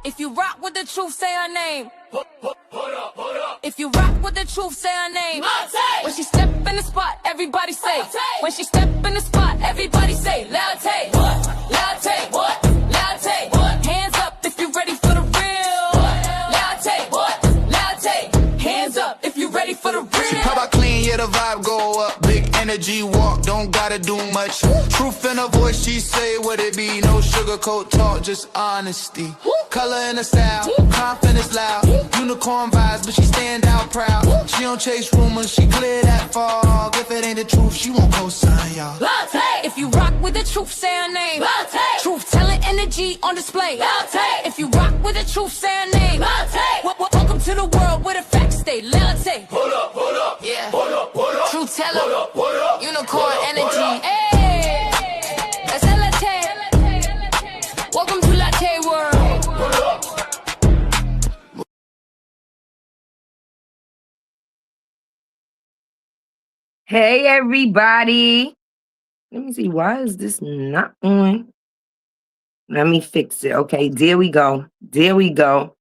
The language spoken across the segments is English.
If you rock with the truth, say her name. If you rock with the truth, say her name. When she step in the spot, everybody say. When she step in the spot, everybody say. Latte, what? Latte, what? Latte, what? Hands up if you ready for the real. Latte, what? Latte, hands up if you ready for the real. She pop out clean, yeah, the vibe go up. Big energy walk, don't gotta do much. Truth in her voice, she say what it be. No sugarcoat talk, just honesty. Color in the style, confidence loud. Unicorn vibes, but she stand out proud. She don't chase rumors, she clear that fog. If it ain't the truth, she won't co-sign, y'all. Latte. If you rock with the truth, say her name. Latte. Truth telling energy on display. Latte. If you rock with the truth, say her name. Latte. Welcome to the world where the facts stay. Latte. Hold up, yeah. hold up. Truth teller, unicorn energy. Hey, that's latte. Welcome to Latte World. Hey everybody. Let me see, why is this not on? Let me fix it. Okay, there we go. There we go.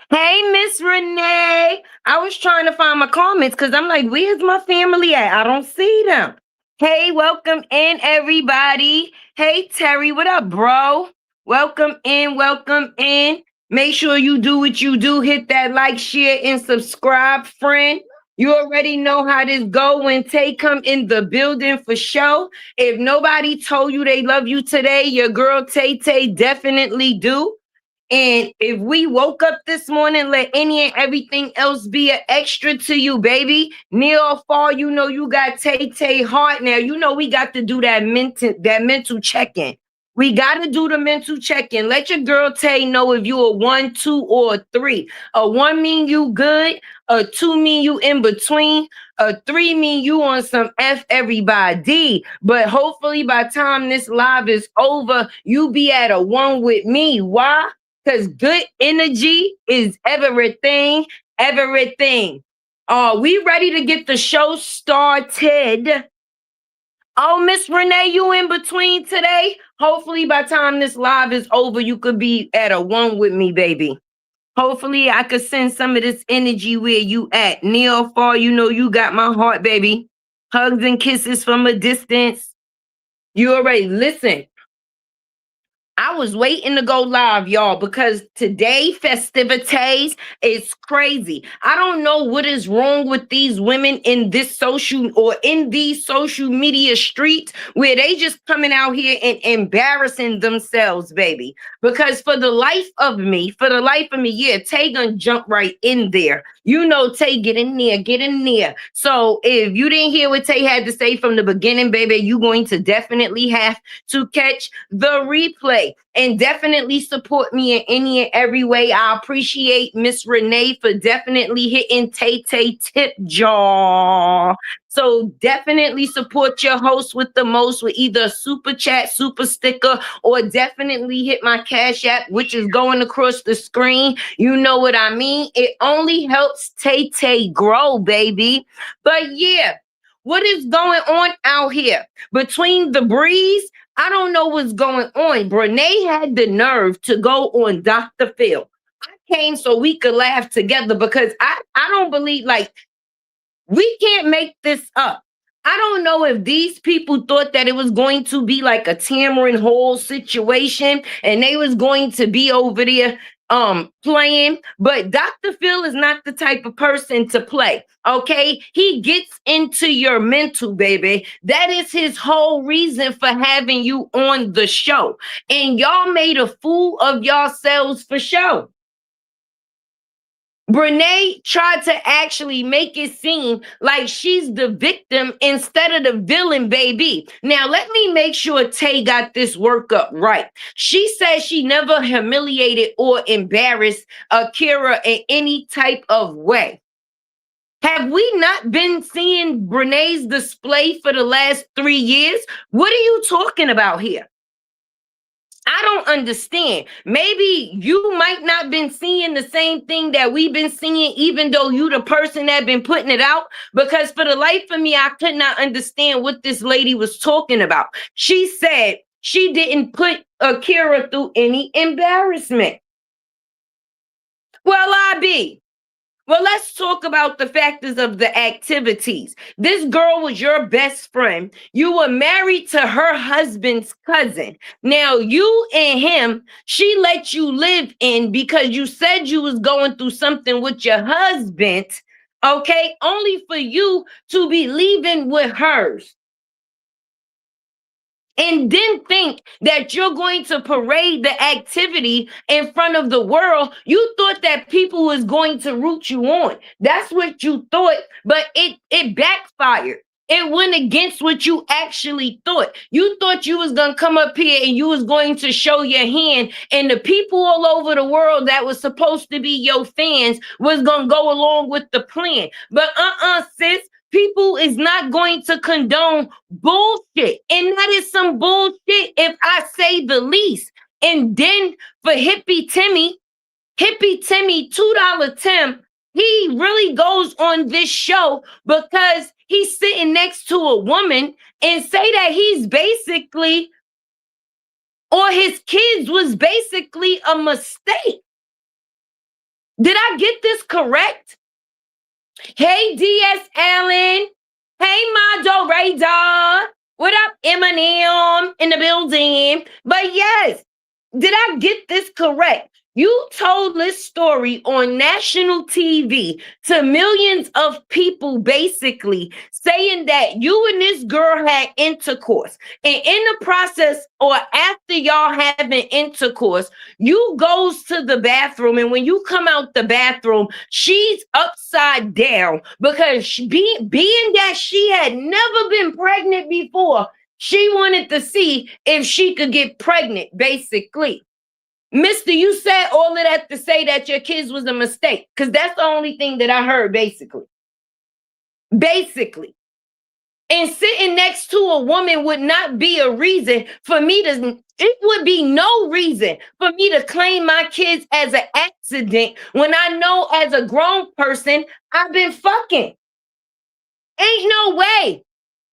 Hey, Miss Renee. I was trying to find my comments because I'm like, where's my family at? I don't see them. Hey, welcome in, everybody. Hey, Terry, what up, bro? Welcome in, welcome in. Make sure you do what you do. Hit that like, share, and subscribe, friend. You already know how this go when Tay come in the building for show. If nobody told you they love you today, your girl Tay definitely do. And if we woke up this morning, let any and everything else be an extra to you, baby. Near or far, you know you got Tay heart. Now, you know we got to do that mental check-in. We got to do the mental check-in. Let your girl Tay know if you a 1, 2, or a 3. A 1 mean you good. A 2 mean you in between. A 3 mean you on some F everybody. But hopefully by the time this live is over, you be at a 1 with me. Why? Because good energy is everything, everything. We ready to get the show started? Oh, Miss Renee, you in between today? Hopefully by the time this live is over, you could be at a 1 with me, baby. Hopefully I could send some of this energy where you at. Near or far, you know you got my heart, baby. Hugs and kisses from a distance. You already listen. I was waiting to go live, y'all, because today festivities is crazy. I don't know what is wrong with these women in this social or in these social media streets where they just coming out here and embarrassing themselves, baby. Because for the life of me, yeah, Tay gonna jump right in there. You know, Tay, get in there. So if you didn't hear what Tay had to say from the beginning, baby, you going to definitely have to catch the replay. And definitely support me in any and every way. I appreciate Miss Renee for definitely hitting Tay tip jaw. So definitely support your host with the most with either a super chat, super sticker, or definitely hit my Cash App, which is going across the screen. You know what I mean? It only helps Tay grow, baby. But yeah, what is going on out here? Between the breeze, I don't know what's going on. Brenay had the nerve to go on Dr. Phil. I came so we could laugh together because I don't believe, like, we can't make this up. I don't know if these people thought that it was going to be like a Tamron Hall situation and they was going to be over there playing, but Dr. Phil is not the type of person to play. Okay, he gets into your mental, baby. That is his whole reason for having you on the show, and y'all made a fool of yourselves for show. Brenay tried to actually make it seem like she's the victim instead of the villain, baby. Now, let me make sure Tay got this workup right. She says she never humiliated or embarrassed Akira in any type of way. Have we not been seeing Brenay's display for the last 3 years? What are you talking about here? I don't understand. Maybe you might not been seeing the same thing that we've been seeing, even though you the person that been putting it out. Because for the life of me, I could not understand what this lady was talking about. She said she didn't put Akira through any embarrassment. Well, I be. Well, let's talk about the factors of the activities. This girl was your best friend. You were married to her husband's cousin. Now, you and him, she let you live in because you said you was going through something with your husband, okay? Only for you to be leaving with hers. And then think that you're going to parade the activity in front of the world. You thought that people was going to root you on. That's what you thought, but it backfired. It went against what you actually thought. You thought you was going to come up here and you was going to show your hand, and the people all over the world that was supposed to be your fans was going to go along with the plan. But sis, people is not going to condone bullshit. And that is some bullshit, if I say the least. And then for Hippie Timmy, $2 Tim, he really goes on this show because he's sitting next to a woman and say that he's basically, or his kids was basically a mistake. Did I get this correct? Hey, DS Allen. Hey, Mado Radar. What up, Eminem in the building? But yes, did I get this correct? You told this story on national TV to millions of people, basically saying that you and this girl had intercourse. And in the process, or after y'all having intercourse, you goes to the bathroom. And when you come out the bathroom, she's upside down because being that she had never been pregnant before, she wanted to see if she could get pregnant, basically. Mister, you said all of that to say that your kids was a mistake, because that's the only thing that I heard, basically. Basically. And sitting next to a woman would not be a reason for me to, it would be no reason for me to claim my kids as an accident when I know as a grown person, I've been fucking. Ain't no way.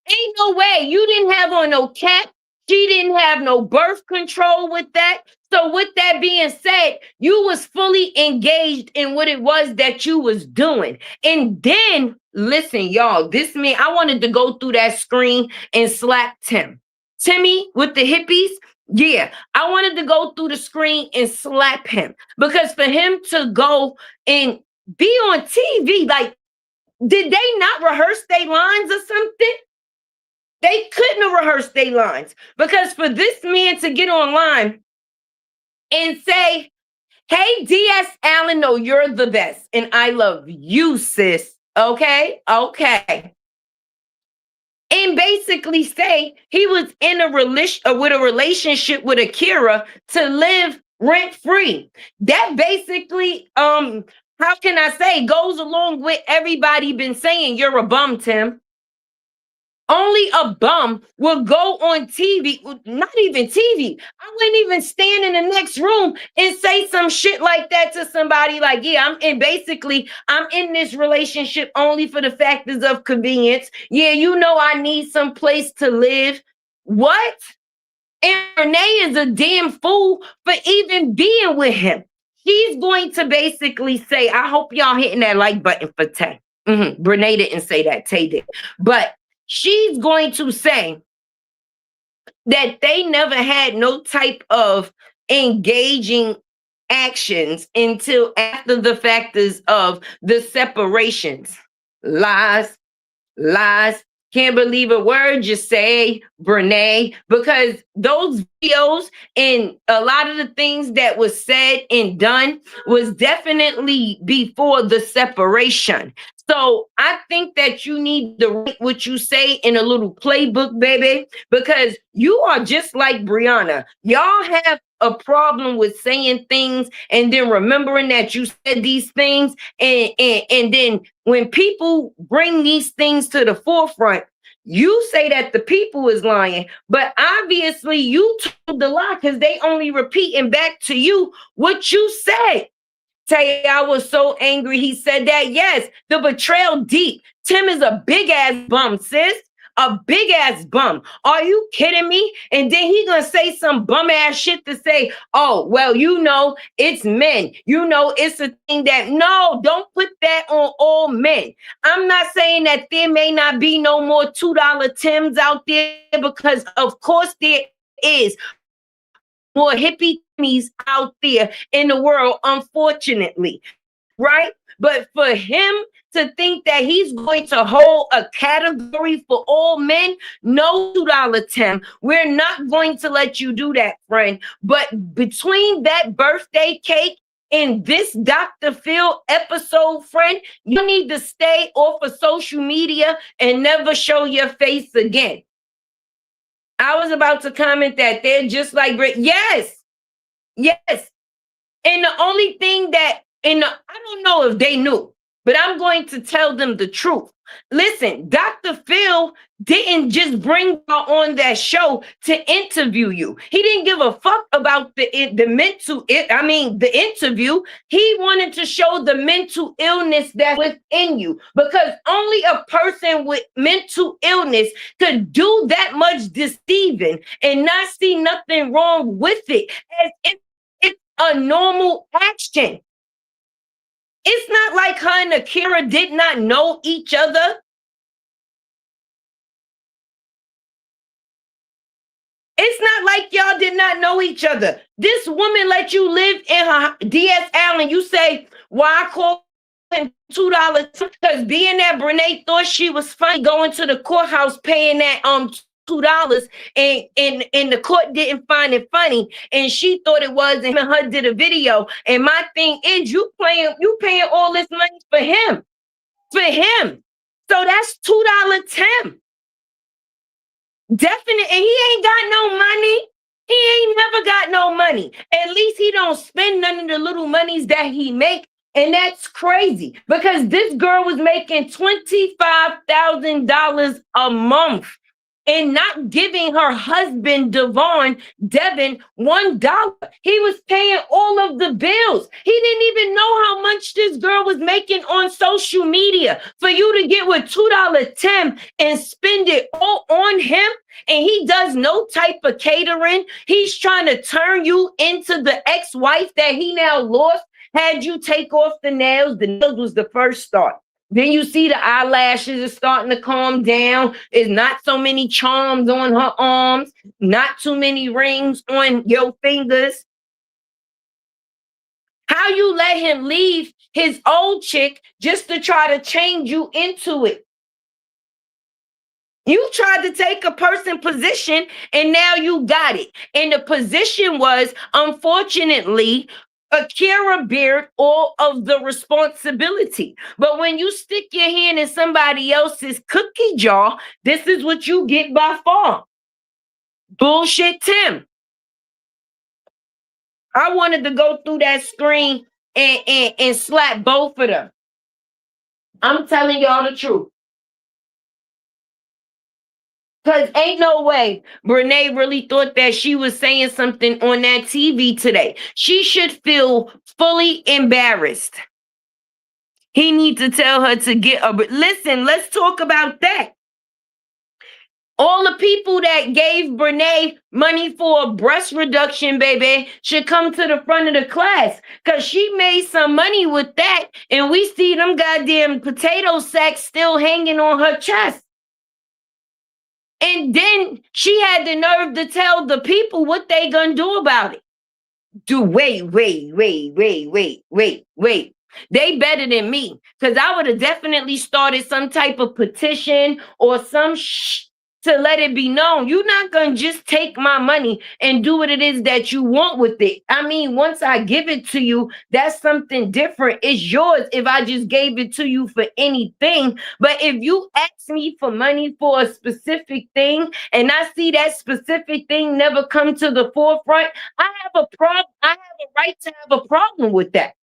Ain't no way. You didn't have on no cap. She didn't have no birth control with that. So with that being said, you was fully engaged in what it was that you was doing. And then, listen, y'all, this man, I wanted to go through that screen and slap Timmy with the hippies. Yeah, I wanted to go through the screen and slap him, because for him to go and be on TV, like, did they not rehearse their lines or something? They couldn't have rehearsed their lines, because for this man to get online and say, hey, DS Allen, no, you're the best, and I love you, sis. Okay. And basically say he was in a relationship with Akira to live rent-free. That basically, how can I say, goes along with everybody been saying you're a bum, Tim. Only a bum will go on TV, not even TV. I wouldn't even stand in the next room and say some shit like that to somebody like, yeah, I'm in this relationship only for the factors of convenience. Yeah, you know, I need some place to live. What? And Brenay is a damn fool for even being with him. She's going to basically say, I hope y'all hitting that like button for Tay. Brenay didn't say that, Tay did. But she's going to say that they never had no type of engaging actions until after the factors of the separations. Lies. Can't believe a word you say, Brenay, because those videos and a lot of the things that was said and done was definitely before the separation. So I think that you need to write what you say in a little playbook, baby, because you are just like Brianna. Y'all have a problem with saying things and then remembering that you said these things. And then when people bring these things to the forefront, you say that the people is lying, but obviously you told the lie because they only repeating back to you what you said. Tay, I was so angry he said that. Yes, the betrayal deep. Tim is a big ass bum, sis. A big ass bum. Are you kidding me? And then he gonna say some bum ass shit to say, oh, well, it's men. It's a thing that, no, don't put that on all men. I'm not saying that there may not be no more $2 Tims out there, because of course there is more hippie Timmys out there in the world, unfortunately, right? But for him to think that he's going to hold a category for all men, no $2 Tim. We're not going to let you do that, friend. But between that birthday cake and this Dr. Phil episode, friend, you need to stay off of social media and never show your face again. I was about to comment that they're just like Brit. Yes. And the only thing that, I don't know if they knew, but I'm going to tell them the truth. Listen, Dr. Phil didn't just bring her on that show to interview you. He didn't give a fuck about the interview. He wanted to show the mental illness that's within you, because only a person with mental illness could do that much deceiving and not see nothing wrong with it, as if it's a normal action. It's not like her and Akira did not know each other. It's not like y'all did not know each other. This woman let you live in her DSL and you say, why call him $2? Because being that Brenay thought she was funny going to the courthouse paying that $2 and the court didn't find it funny and she thought it was, and her did a video. And my thing is, you paying all this money for him. So that's $2 Tim. Definitely. And he ain't got no money. He ain't never got no money. At least he don't spend none of the little monies that he make. And that's crazy, because this girl was making $25,000 a month and not giving her husband, Devin, $1. He was paying all of the bills. He didn't even know how much this girl was making on social media. For you to get with $2 Tim and spend it all on him, and he does no type of catering. He's trying to turn you into the ex-wife that he now lost. Had you take off the nails was the first start. Then you see the eyelashes are starting to calm down. There's not so many charms on her arms, not too many rings on your fingers. How you let him leave his old chick just to try to change you into it? You tried to take a person position and now you got it. And the position was, unfortunately, Akira bear all of the responsibility. But when you stick your hand in somebody else's cookie jar, this is what you get by far. Bullshit Tim. I wanted to go through that screen and slap both of them. I'm telling y'all the truth. Because ain't no way Brenay really thought that she was saying something on that TV today. She should feel fully embarrassed. He needs to tell her to get up. Listen, let's talk about that. All the people that gave Brenay money for a breast reduction, baby, should come to the front of the class, because she made some money with that, and we see them goddamn potato sacks still hanging on her chest. And then she had the nerve to tell the people what they gonna do about it. Wait. They better than me, because I would have definitely started some type of petition or some to let it be known. You're not going to just take my money and do what it is that you want with it. I mean, once I give it to you, that's something different. It's yours if I just gave it to you for anything. But if you ask me for money for a specific thing and I see that specific thing never come to the forefront, I have a problem. I have a right to have a problem with that.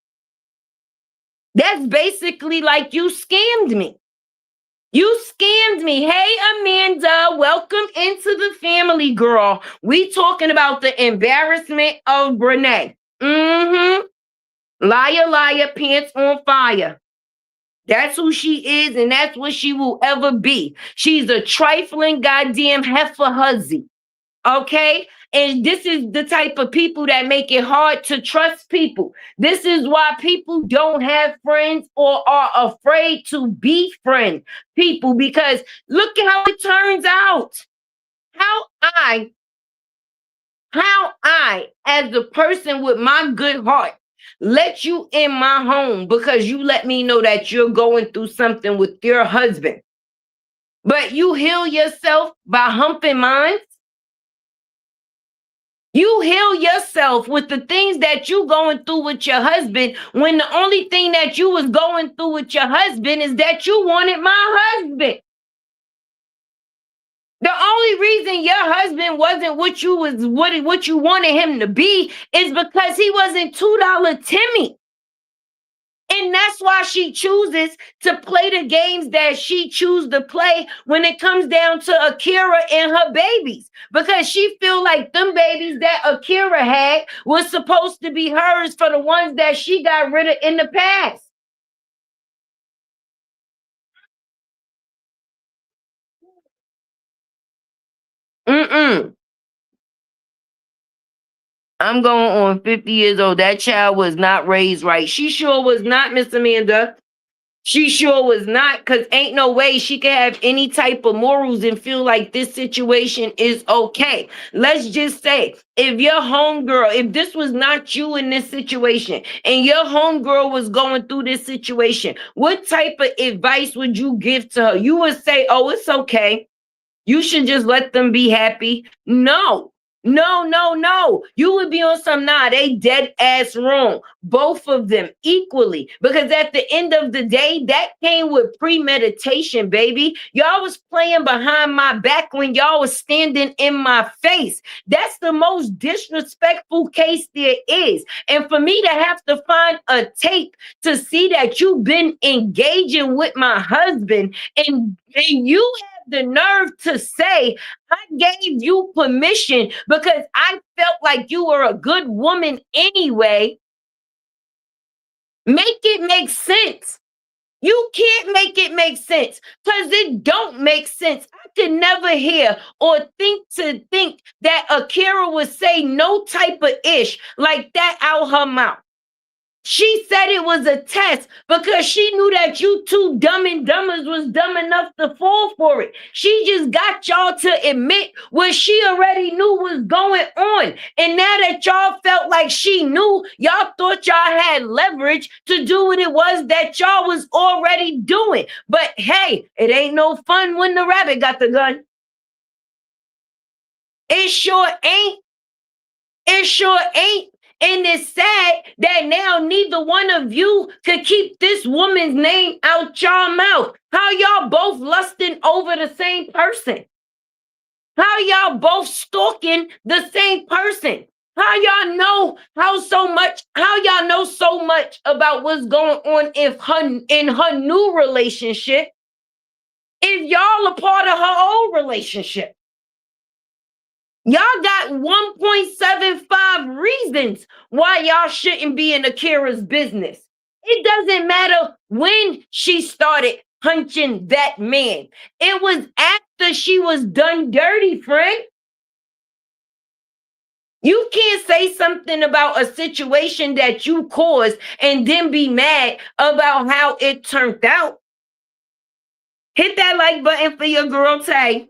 That's basically like you scammed me. You scammed me. Hey, Amanda, welcome into the family, girl. We talking about the embarrassment of Brenay. Liar, pants on fire. That's who she is, and that's what she will ever be. She's a trifling goddamn heifer huzzy. Okay? And this is the type of people that make it hard to trust people. This is why people don't have friends or are afraid to befriend people, because look at how it turns out. How I, as a person with my good heart, let you in my home because you let me know that you're going through something with your husband. But you heal yourself by humping mine. You heal yourself with the things that you going through with your husband, when the only thing that you was going through with your husband is that you wanted my husband. The only reason your husband wasn't what you wanted him to be is because he wasn't $2 Timmy. And that's why she chooses to play the games that she chooses to play when it comes down to Akira and her babies. Because she feel like them babies that Akira had was supposed to be hers for the ones that she got rid of in the past. I'm going on 50 years old. That child was not raised right. She sure was not, Miss Amanda. She sure was not, because ain't no way she could have any type of morals and feel like this situation is okay. Let's just say, if your homegirl, if this was not you in this situation, and your homegirl was going through this situation, what type of advice would you give to her? You would say, oh, it's okay. You should just let them be happy. No. You would be on some, nah, they dead ass wrong. Both of them equally. Because at the end of the day, that came with premeditation, baby. Y'all was playing behind my back when y'all was standing in my face. That's the most disrespectful case there is. And for me to have to find a tape to see that you've been engaging with my husband, and you have the nerve to say, I gave you permission because I felt like you were a good woman anyway. Make it make sense. You can't make it make sense because it don't make sense. I could never hear or think that Akira would say no type of ish like that out her mouth. She said it was a test because she knew that you two dumb and dumbers was dumb enough to fall for it. She just got y'all to admit what she already knew was going on. And now that y'all felt like she knew, y'all thought y'all had leverage to do what it was that y'all was already doing. But hey, it ain't no fun when the rabbit got the gun. It sure ain't. It sure ain't. And it's sad that now neither one of you could keep this woman's name out y'all mouth. How y'all both lusting over the same person? How y'all both stalking the same person? How y'all know so much about what's going on in her new relationship if y'all a part of her old relationship? Y'all got 1.75 reasons why y'all shouldn't be in Akira's business. It doesn't matter when she started punching that man. It was after she was done dirty, friend. You can't say something about a situation that you caused and then be mad about how it turned out. Hit that like button for your girl Tay.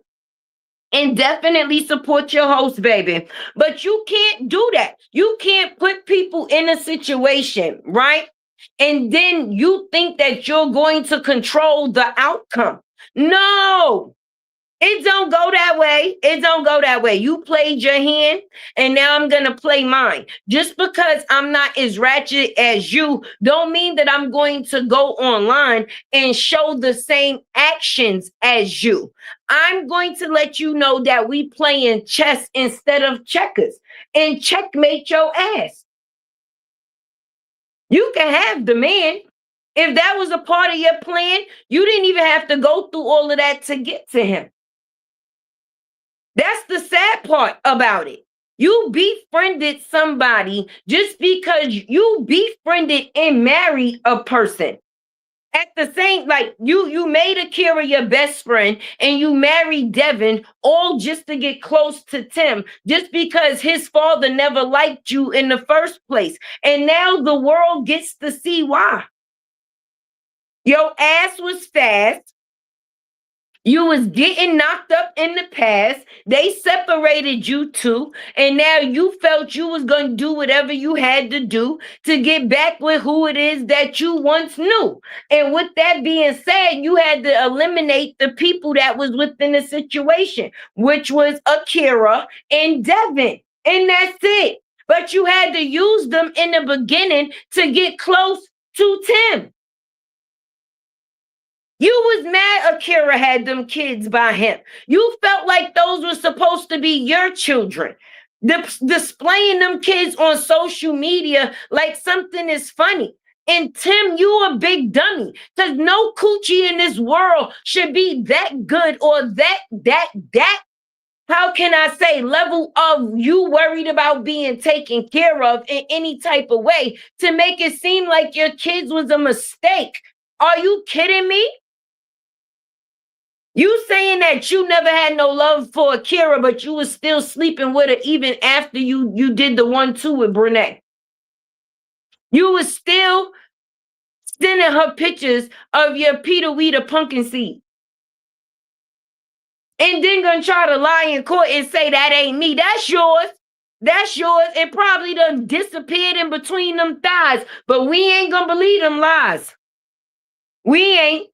And definitely support your host, baby. But you can't do that. You can't put people in a situation, right? And then you think that you're going to control the outcome. No, it don't go that way. It don't go that way. You played your hand, and now I'm going to play mine. Just because I'm not as ratchet as you, don't mean that I'm going to go online and show the same actions as you. I'm going to let you know that we playing chess instead of checkers, and checkmate your ass. You can have the man. If that was a part of your plan, you didn't even have to go through all of that to get to him. That's the sad part about it. You befriended somebody just because you befriended and married a person at the same, like you made Akira your best friend and you married Devin all just to get close to Tim, just because his father never liked you in the first place. And now the world gets to see why. Your ass was fast. You was getting knocked up in the past. They separated you two. And now you felt you was going to do whatever you had to do to get back with who it is that you once knew. And with that being said, you had to eliminate the people that was within the situation, which was Akira and Devin. And that's it. But you had to use them in the beginning to get close to Tim. You was mad Akira had them kids by him. You felt like those were supposed to be your children. Displaying them kids on social media like something is funny. And Tim, you a big dummy. Because no coochie in this world should be that good or that, how can I say, level of you worried about being taken care of in any type of way to make it seem like your kids was a mistake. Are you kidding me? You saying that you never had no love for Akira, but you was still sleeping with her even after you did the 1-2 with Brenay. You was still sending her pictures of your Peter Weeder pumpkin seed. And then gonna try to lie in court and say that ain't me. That's yours. That's yours. It probably done disappeared in between them thighs, but we ain't gonna believe them lies. We ain't.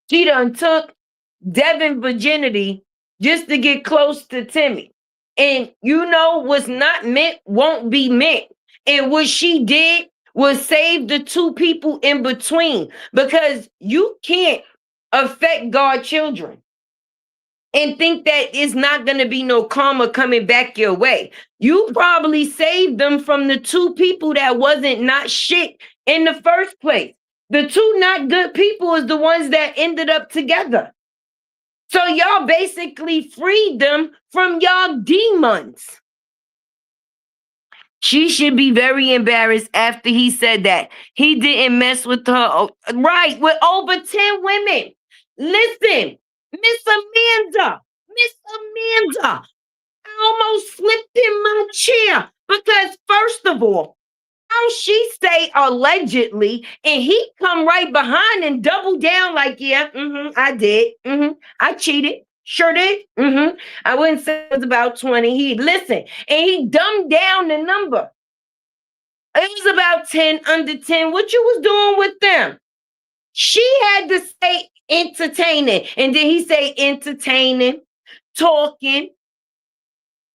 She done took Devin virginity just to get close to Timmy. And you know what's not meant won't be meant. And what she did was save the two people in between, because you can't affect God's children and think that it's not going to be no karma coming back your way. You probably saved them from the two people that wasn't not shit in the first place. The two not good people is the ones that ended up together. So y'all basically freed them from y'all demons. She should be very embarrassed after he said that. He didn't mess with her, right, with over 10 women. Listen, Miss Amanda, I almost slipped in my chair because, first of all, how she say allegedly, and he come right behind and double down like, yeah, I did. I cheated. Sure did. I wouldn't say it was about 20. He listen, and he dumbed down the number. It was about 10, under 10. What you was doing with them? She had to say entertaining. And then he say entertaining, talking.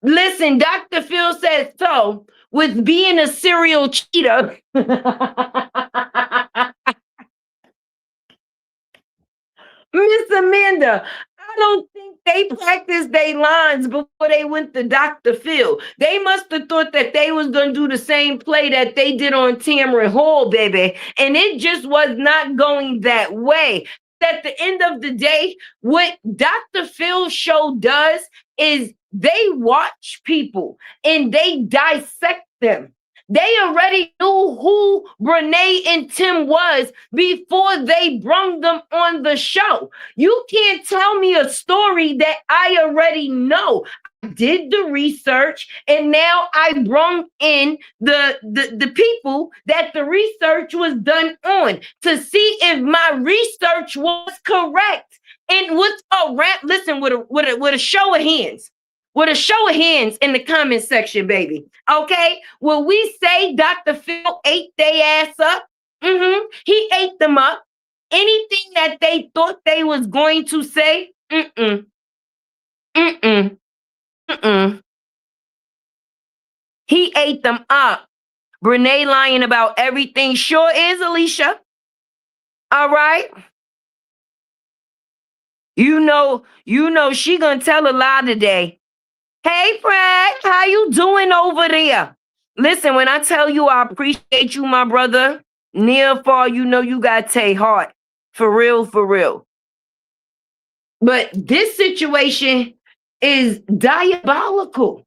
Listen, Dr. Phil says so. With being a serial cheater. Miss Amanda, I don't think they practiced their lines before they went to Dr. Phil. They must have thought that they was going to do the same play that they did on Tamron Hall, baby. And it just was not going that way. At the end of the day, what Dr. Phil's show does is they watch people and they dissect them. They already knew who Brenay and Tim was before they brought them on the show. You can't tell me a story that I already know. I did the research, and now I brought in the people that the research was done on to see if my research was correct. And what's listen, with a show of hands. With a show of hands in the comment section, baby. Okay? Will we say Dr. Phil ate their ass up? He ate them up. Anything that they thought they was going to say? He ate them up. Brenay lying about everything. Sure is, Alicia. All right? You know she gonna tell a lie today. Hey, Fred, how you doing over there? Listen, when I tell you I appreciate you, my brother, near far, you know you got to take heart. For real, for real. But this situation is diabolical.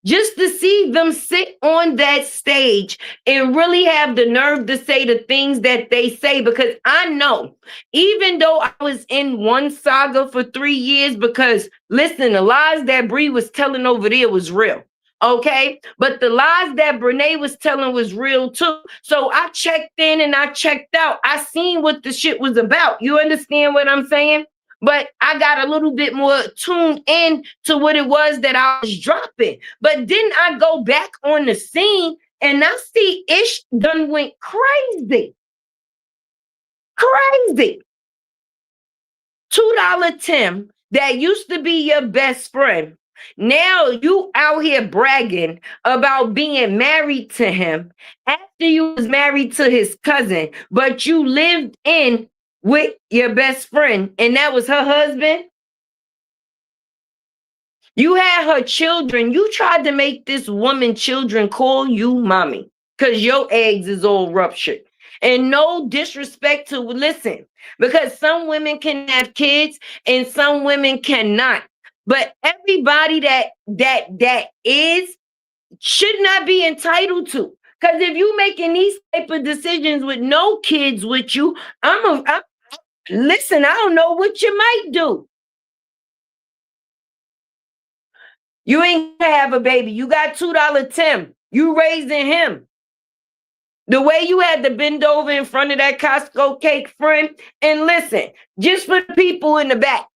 just to see them sit on that stage and really have the nerve to say the things that they say. Because I know, even though I was in one saga for 3 years, because listen, the lies that Bree was telling over there was real. Okay, but the lies that Brenay was telling was real too. So I checked in and I checked out. I seen what the shit was about. You understand what I'm saying? But I got a little bit more tuned in to what it was that I was dropping. But then I go back on the scene and I see Ish done went crazy. Crazy. $2 Tim that used to be your best friend. Now you out here bragging about being married to him after you was married to his cousin, but you lived in with your best friend, and that was her husband. You had her children. You tried to make this woman children call you mommy because your eggs is all ruptured. And no disrespect to listen, because some women can have kids and some women cannot. But everybody that is should not be entitled to. Because if you making these type of decisions with no kids with you, listen, I don't know what you might do. You ain't gonna have a baby. You got $2 Tim. You raising him. The way you had to bend over in front of that Costco cake, friend. And listen, just for the people in the back,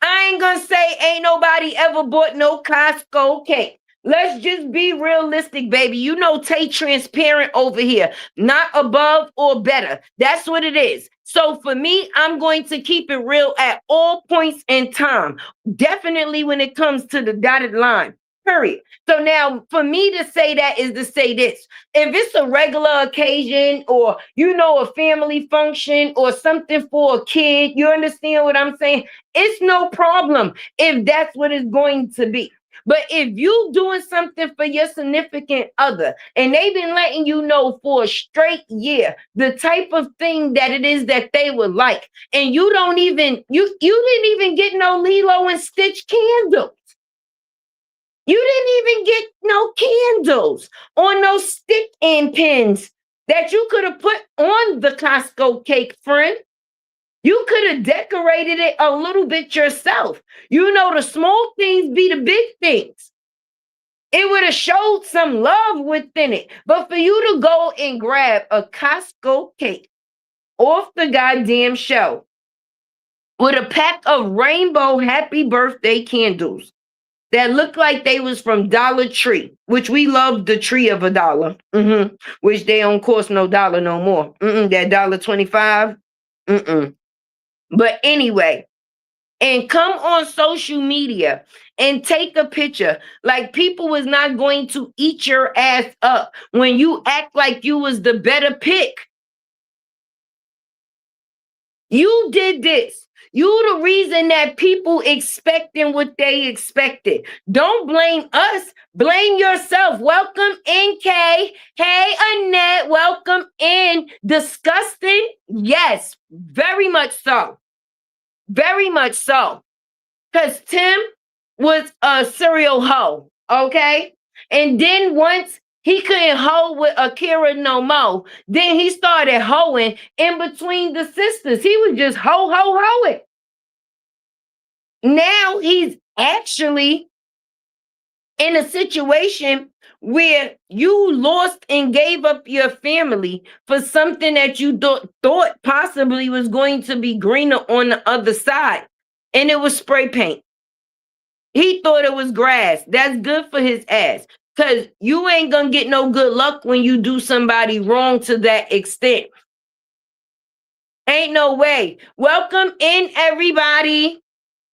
I ain't gonna say ain't nobody ever bought no Costco cake. Let's just be realistic, baby. You know, Tay transparent over here. Not above or better. That's what it is. So for me, I'm going to keep it real at all points in time. Definitely when it comes to the dotted line. Period. So now for me to say that is to say this. If it's a regular occasion or, you know, a family function or something for a kid, you understand what I'm saying? It's no problem if that's what it's going to be. But if you doing something for your significant other and they've been letting you know for a straight year the type of thing that it is that they would like, and you don't even, you didn't even get no Lilo and Stitch candles. You didn't even get no candles or no stick and pins that you could have put on the Costco cake, friend. You could have decorated it a little bit yourself. You know, the small things be the big things. It would have showed some love within it. But for you to go and grab a Costco cake off the goddamn shelf with a pack of rainbow happy birthday candles that looked like they was from Dollar Tree, which we love the tree of $1, which they don't cost no dollar no more. That $1.25. But anyway, and come on social media and take a picture like people was not going to eat your ass up when you act like you was the better pick. You did this. You the reason that people expecting what they expected. Don't blame us. Blame yourself. Welcome in, Kay. Hey, Annette. Welcome in. Disgusting? Yes, very much so. Very much so. Because Tim was a serial hoe, okay? And then once he couldn't hoe with Akira no more, then he started hoeing in between the sisters. He was just hoeing. Now he's actually in a situation where you lost and gave up your family for something that you thought possibly was going to be greener on the other side. And it was spray paint. He thought it was grass. That's good for his ass. Because you ain't going to get no good luck when you do somebody wrong to that extent. Ain't no way. Welcome in, everybody.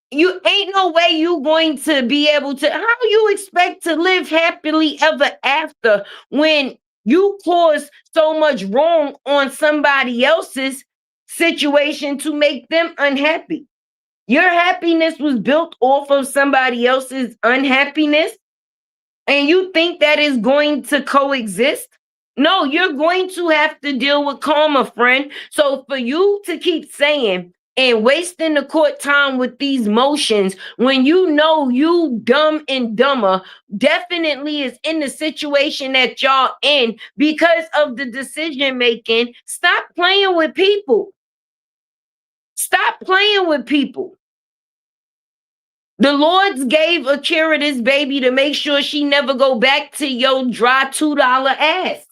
You ain't no way you going to be able to, how you expect to live happily ever after when you cause so much wrong on somebody else's situation to make them unhappy? Your happiness was built off of somebody else's unhappiness, and you think that is going to coexist? No, you're going to have to deal with karma, friend. So for you to keep saying, and wasting the court time with these motions when you know you dumb and dumber definitely is in the situation that y'all in because of the decision making. Stop playing with people. Stop playing with people. The Lord's gave Akira this baby to make sure she never go back to your dry $2 ass.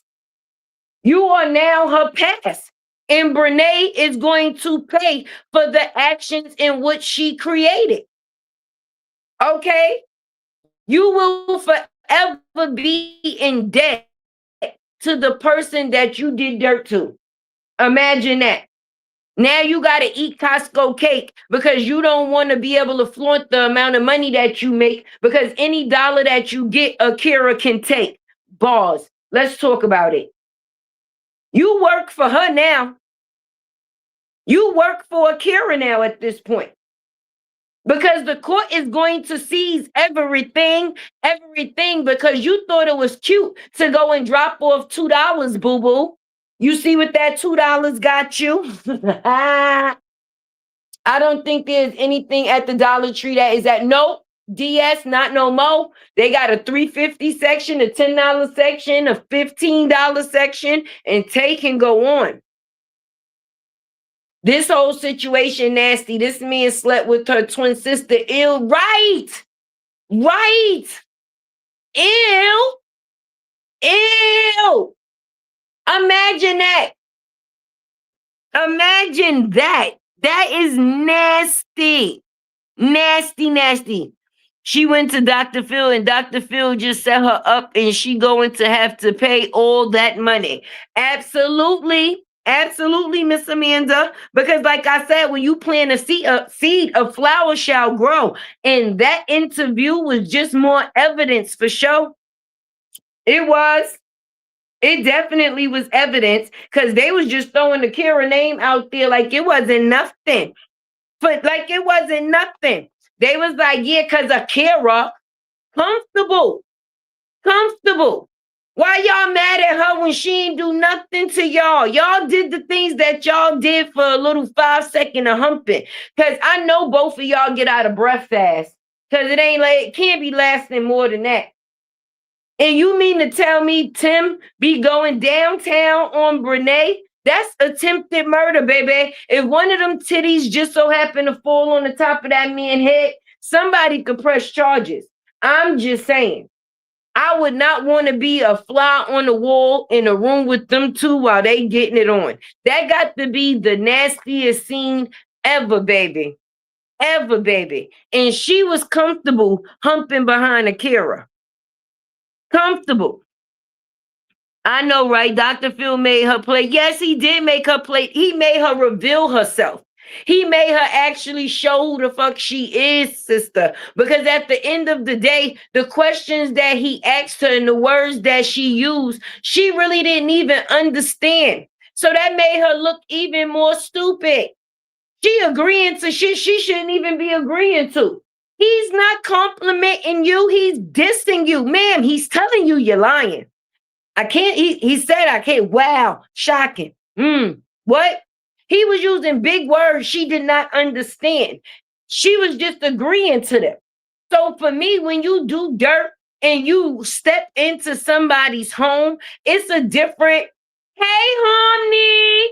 You are now her past. And Brenay is going to pay for the actions in which she created. Okay? You will forever be in debt to the person that you did dirt to. Imagine that. Now you got to eat Costco cake because you don't want to be able to flaunt the amount of money that you make because any dollar that you get, Akira can take. Bars. Let's talk about it. You work for her now. You work for Akira now at this point. Because the court is going to seize everything, because you thought it was cute to go and drop off $2, boo-boo. You see what that $2 got you? I don't think there's anything at the Dollar Tree that is at no DS, not no more. They got a $3.50 section, a $10 section, a $15 section, and take and go on. This whole situation nasty. This man slept with her twin sister. Ew, right. Right. Ew. Ew. Imagine that. Imagine that. That is nasty. Nasty, nasty. She went to Dr. Phil and Dr. Phil just set her up and she going to have to pay all that money. Absolutely. Absolutely, Miss Amanda. Because like I said, when you plant a seed, a flower shall grow. And that interview was just more evidence for sure. It was. It definitely was evidence because they was just throwing the Kira name out there like it wasn't nothing. But like it wasn't nothing. They was like, yeah, because Akira, comfortable. Why y'all mad at her when she ain't do nothing to y'all? Y'all did the things that y'all did for a little 5-second of humping. Because I know both of y'all get out of breath fast. Because it can't be lasting more than that. And you mean to tell me Tim be going downtown on Brenay? That's attempted murder, baby. If one of them titties just so happened to fall on the top of that man's head, somebody could press charges. I'm just saying. I would not want to be a fly on the wall in a room with them two while they getting it on. That got to be the nastiest scene ever, baby. Ever, baby. And she was comfortable humping behind Akira. Comfortable. I know, right? Dr. Phil made her play. Yes, he did make her play. He made her reveal herself. He made her actually show who the fuck she is, sister. Because at the end of the day, the questions that he asked her and the words that she used, she really didn't even understand. So that made her look even more stupid. She agreeing to shit she shouldn't even be agreeing to. He's not complimenting you. He's dissing you. Ma'am, he's telling you you're lying. I can't, he said I can't. Wow, shocking. What? He was using big words she did not understand. She was just agreeing to them. So for me, when you do dirt and you step into somebody's home, it's a different, hey, homie.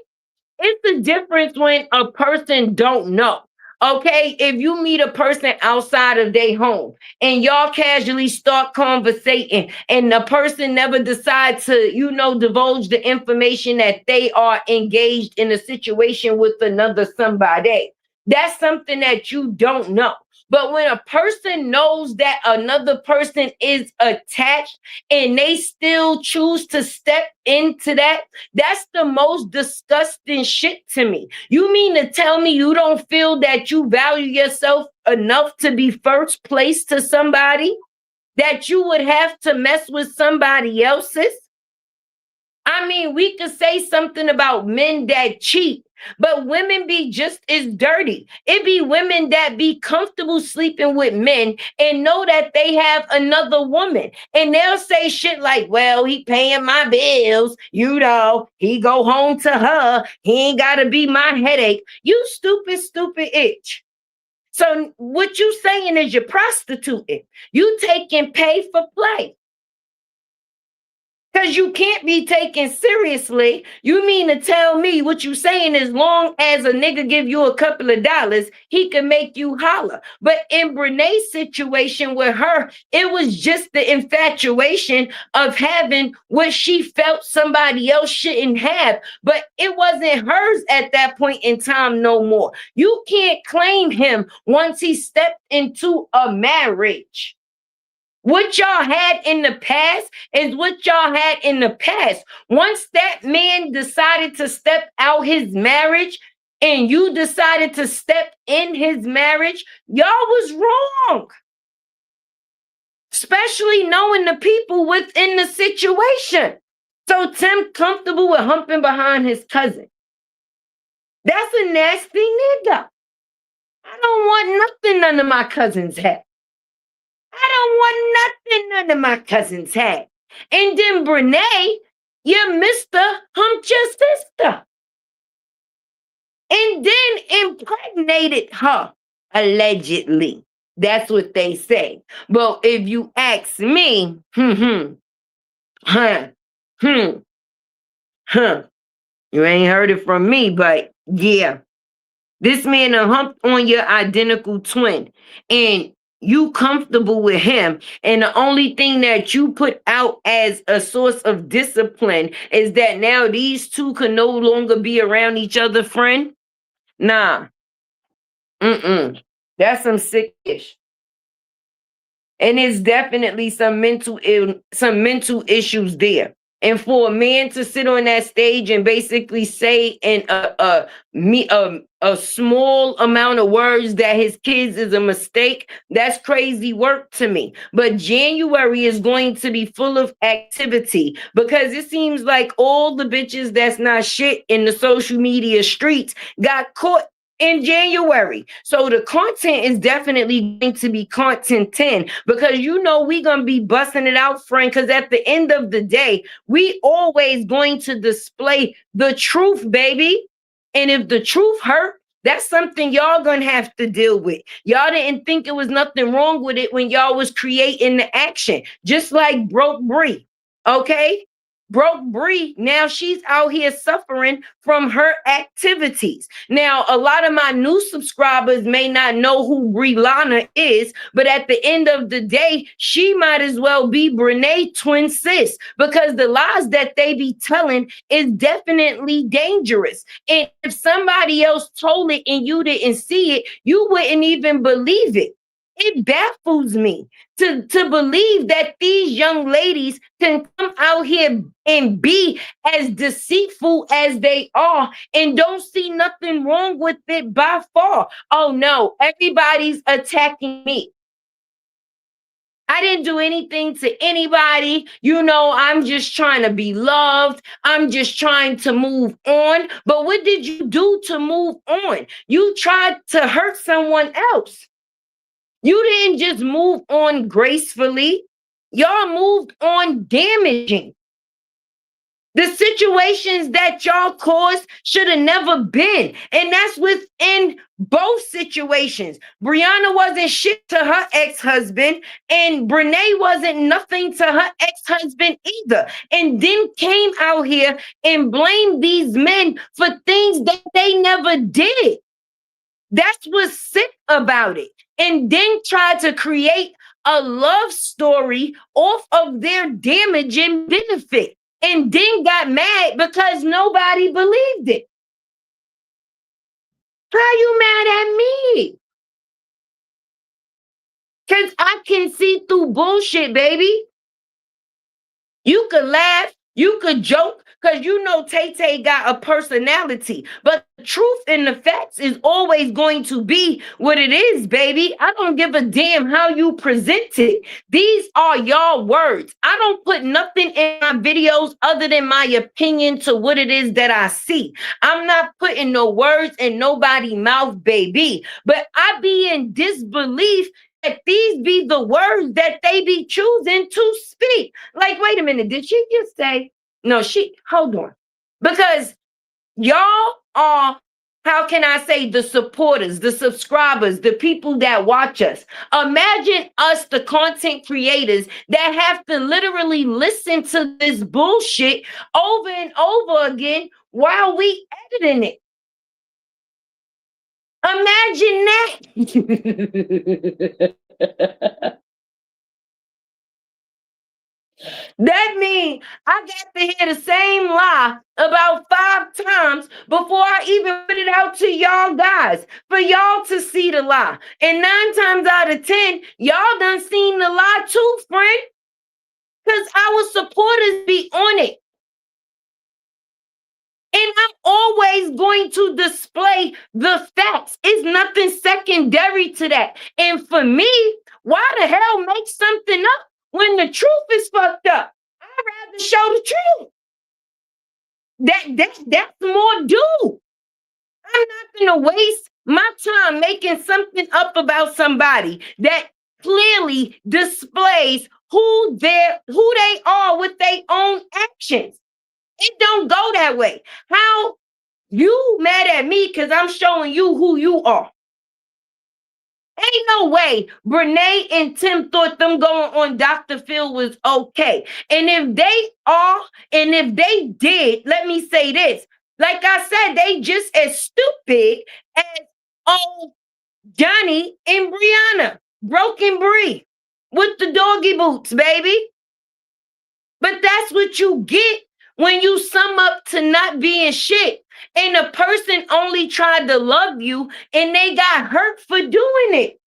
It's a difference when a person don't know. Okay, if you meet a person outside of their home and y'all casually start conversating and the person never decides to, divulge the information that they are engaged in a situation with another somebody, that's something that you don't know. But when a person knows that another person is attached and they still choose to step into that, that's the most disgusting shit to me. You mean to tell me you don't feel that you value yourself enough to be first place to somebody? That you would have to mess with somebody else's? I mean, we could say something about men that cheat, but women be just as dirty. It be women that be comfortable sleeping with men and know that they have another woman. And they'll say shit like, well, he paying my bills. You know, he go home to her. He ain't got to be my headache. You stupid, stupid itch. So what you saying is you're prostituting. You taking pay for play. Because you can't be taken seriously. You mean to tell me what you saying, as long as a nigga give you a couple of dollars, he can make you holler. But in Brenay's situation with her, it was just the infatuation of having what she felt somebody else shouldn't have. But it wasn't hers at that point in time no more. You can't claim him once he stepped into a marriage. What y'all had in the past is what y'all had in the past. Once that man decided to step out his marriage and you decided to step in his marriage, y'all was wrong. Especially knowing the people within the situation. So Tim comfortable with humping behind his cousin. That's a nasty nigga. I don't want nothing none of my cousins had. I don't want nothing none of my cousins had. And then Brenay, your mister humped your sister. And then impregnated her, allegedly. That's what they say. But if you ask me, you ain't heard it from me, but yeah. This man humped on your identical twin. And you comfortable with him, and the only thing that you put out as a source of discipline is that now these two can no longer be around each other, friend? Nah. That's some sickish. And it's definitely some mental issues there. And for a man to sit on that stage and basically say in a small amount of words that his kids is a mistake, that's crazy work to me. But January is going to be full of activity because it seems like all the bitches that's not shit in the social media streets got caught in January. So the content is definitely going to be content 10 because you know we going to be busting it out, friend, because at the end of the day, we always going to display the truth, baby. And if the truth hurt, that's something y'all gonna have to deal with. Y'all didn't think it was nothing wrong with it when y'all was creating the action, just like Broke Bree, okay? Broke Bree, now she's out here suffering from her activities. Now, a lot of my new subscribers may not know who Bree Lana is, but at the end of the day, she might as well be Brenay twin sis because the lies that they be telling is definitely dangerous. And if somebody else told it and you didn't see it, you wouldn't even believe it. It baffles me to believe that these young ladies can come out here and be as deceitful as they are and don't see nothing wrong with it by far. Oh no, everybody's attacking me. I didn't do anything to anybody. You know, I'm just trying to be loved. I'm just trying to move on. But what did you do to move on? You tried to hurt someone else. You didn't just move on gracefully. Y'all moved on damaging. The situations that y'all caused should have never been. And that's within both situations. Brianna wasn't shit to her ex-husband, and Brenay wasn't nothing to her ex-husband either. And then came out here and blamed these men for things that they never did. That's what's sick about it. And then tried to create a love story off of their damage and benefit. And then got mad because nobody believed it. How you mad at me? Because I can see through bullshit, baby. You could laugh, you could joke, Because you know Tay got a personality. But the truth and the facts is always going to be what it is, baby. I don't give a damn how you present it. These are your words. I don't put nothing in my videos other than my opinion to what it is that I see. I'm not putting no words in nobody's mouth, baby. But I be in disbelief that these be the words that they be choosing to speak. Like, wait a minute, did she just say? No, hold on. Because y'all are, how can I say, the supporters, the subscribers, the people that watch us. Imagine us, the content creators, that have to literally listen to this bullshit over and over again while we editing it. Imagine that. That means I got to hear the same lie about 5 times before I even put it out to y'all guys, for y'all to see the lie. And 9 times out of 10, y'all done seen the lie too, friend. Because our supporters be on it. And I'm always going to display the facts. It's nothing secondary to that. And for me, why the hell make something up when the truth is fucked up? I'd rather show the truth. That's more due. I'm not gonna waste my time making something up about somebody that clearly displays who they are with their own actions. It don't go that way. How you mad at me because I'm showing you who you are? Ain't no way Brenay and Tim thought them going on Dr. Phil was okay. And if they are, and if they did, let me say this. Like I said, they just as stupid as old Johnny and Brianna. Broken Bree with the doggy boots, baby. But that's what you get when you sum up to not being shit. And a person only tried to love you and they got hurt for doing it.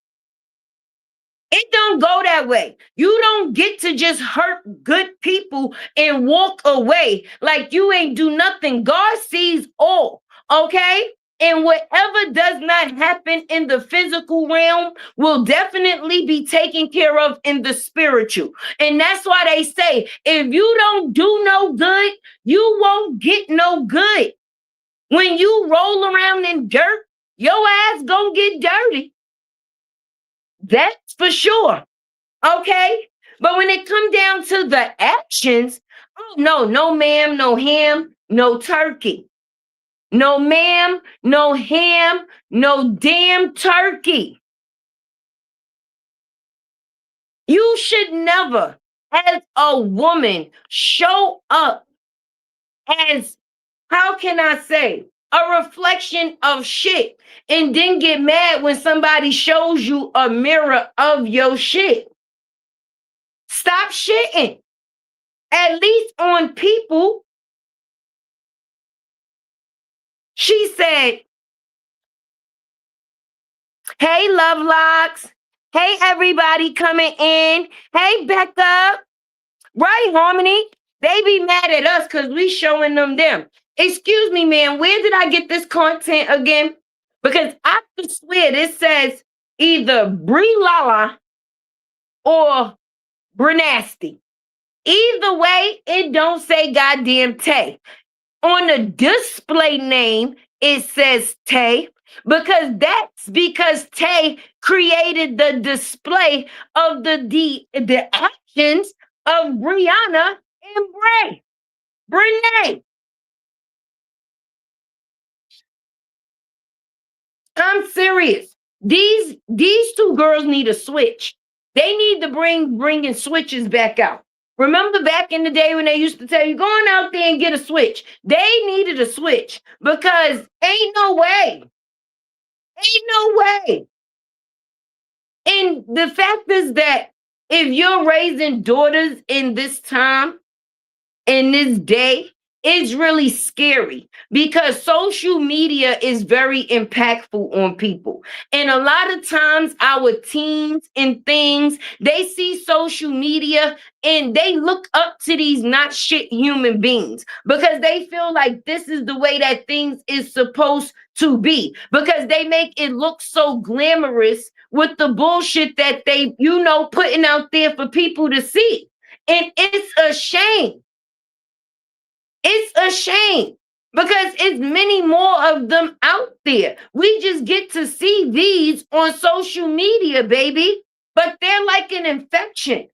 It don't go that way. You don't get to just hurt good people and walk away like you ain't do nothing. God sees all, okay? And whatever does not happen in the physical realm will definitely be taken care of in the spiritual. And that's why they say, if you don't do no good, you won't get no good. When you roll around in dirt, your ass gonna get dirty. That's for sure. Okay? But when it comes down to the actions, oh no ma'am, no ham, no turkey. No ma'am, no ham, no damn turkey. You should never, as a woman, show up as, how can I say, a reflection of shit and then get mad when somebody shows you a mirror of your shit. Stop shitting. At least on people. She said, hey, Love Locks. Hey, everybody coming in. Hey, Becca. Right, Harmony? They be mad at us because we showing them. Excuse me, man. Where did I get this content again? Because I could swear this says either Bree Lala or Brenasty. Either way, it don't say goddamn Tay. On the display name, it says Tay. Because Tay created the display of the actions of Brianna and Brenay. I'm serious. These 2 girls need a switch. They need to bringing switches back out. Remember back in the day when they used to tell you, going out there and get a switch. They needed a switch because ain't no way. Ain't no way. And the fact is that if you're raising daughters in this time, in this day, it's really scary because social media is very impactful on people. And a lot of times our teens and things, they see social media and they look up to these not shit human beings because they feel like this is the way that things is supposed to be, because they make it look so glamorous with the bullshit that they, putting out there for people to see. And it's a shame. It's a shame because it's many more of them out there. We just get to see these on social media, baby, but they're like an infection.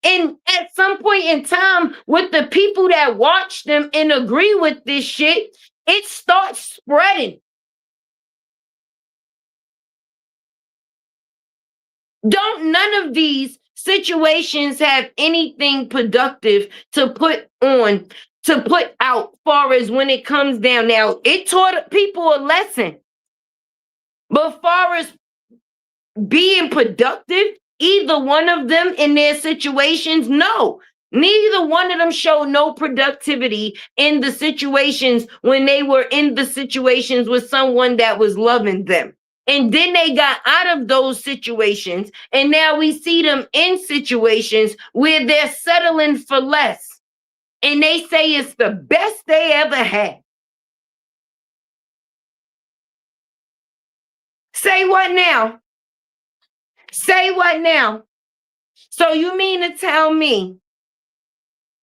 And at some point in time, with the people that watch them and agree with this shit, it starts spreading. Don't none of these situations have anything productive to put out far as when it comes down. Now, it taught people a lesson. But far as being productive, either one of them in their situations, no. Neither one of them showed no productivity in the situations when they were in the situations with someone that was loving them. And then they got out of those situations, and now we see them in situations where they're settling for less. And they say it's the best they ever had. Say what now? Say what now? So you mean to tell me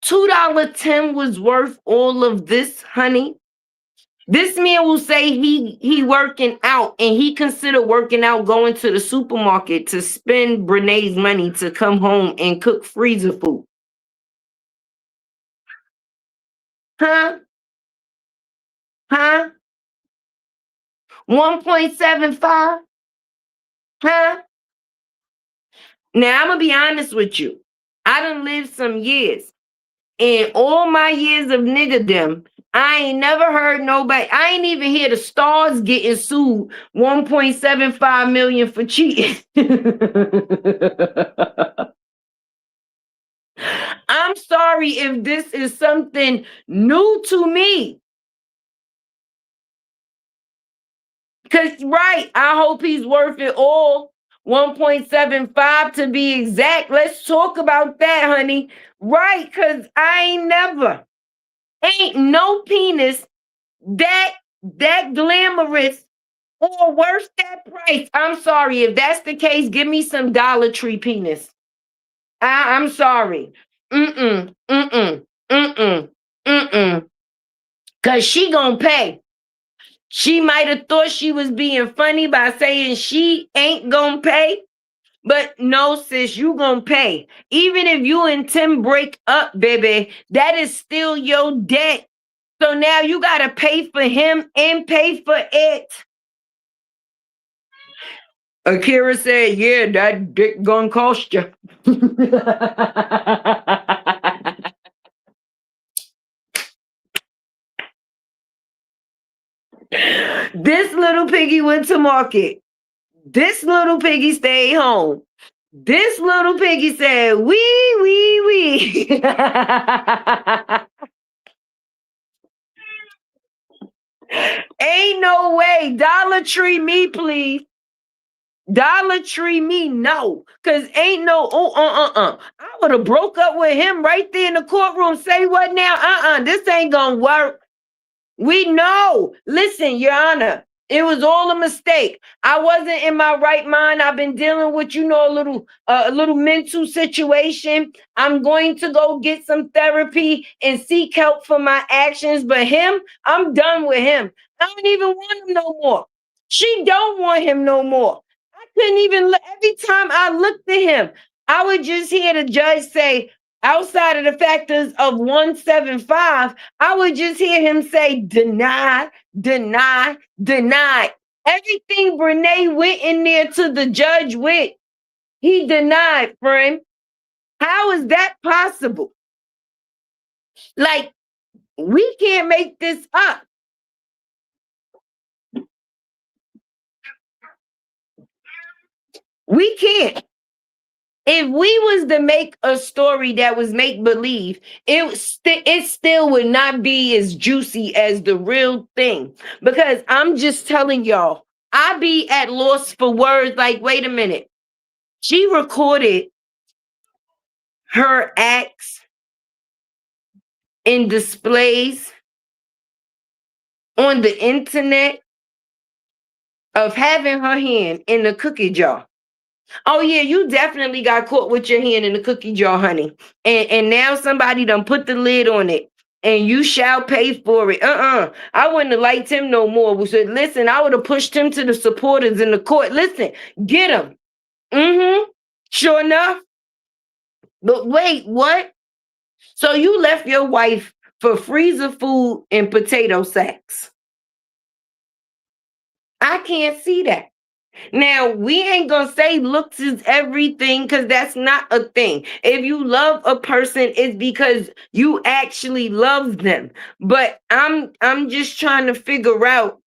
$2.10 was worth all of this, honey? This man will say he working out, and he consider working out going to the supermarket to spend Brenay's money to come home and cook freezer food. Huh? 1.75? Huh? Now, I'm going to be honest with you. I done lived some years. In all my years of niggerdom, I ain't never heard nobody. I ain't even hear the stars getting sued 1.75 million for cheating. I'm sorry if this is something new to me. Because, right, I hope he's worth it all. 1.75 to be exact. Let's talk about that, honey. Right, because ain't no penis that glamorous or worth that price. I'm sorry. If that's the case, give me some Dollar Tree penis. I'm sorry. Because she gonna pay. She might have thought she was being funny by saying she ain't gonna pay. But no, sis, you gonna pay. Even if you and Tim break up, baby, that is still your debt. So now you gotta pay for him and pay for it. Akira said, yeah, that dick gonna cost you. This little piggy went to market. This little piggy stayed home. This little piggy said, wee, wee, wee. Ain't no way. Dollar Tree me, please. Dollar Tree me, no. Because ain't no, I would have broke up with him right there in the courtroom. Say what now? This ain't going to work. We know. Listen, Your Honor, it was all a mistake. I wasn't in my right mind. I've been dealing with, a little mental situation. I'm going to go get some therapy and seek help for my actions. But him, I'm done with him. I don't even want him no more. She don't want him no more. I couldn't even look. Every time I looked at him, I would just hear the judge say, outside of the factors of 175, I would just hear him say, deny, deny, deny. Everything Brenay went in there to the judge with, he denied, friend. How is that possible? Like, we can't make this up. We can't. If we was to make a story that was make believe, it still would not be as juicy as the real thing. Because I'm just telling y'all, I be at loss for words. Like, wait a minute, she recorded her acts in displays on the internet of having her hand in the cookie jar. Oh yeah, you definitely got caught with your hand in the cookie jar, honey. And now somebody done put the lid on it. And you shall pay for it. I wouldn't have liked him no more. We said, listen, I would have pushed him to the supporters in the court. Listen, get him. Sure enough. But wait, what? So you left your wife for freezer food and potato sacks. I can't see that. Now, we ain't gonna say looks is everything because that's not a thing. If you love a person, it's because you actually love them. But I'm just trying to figure out,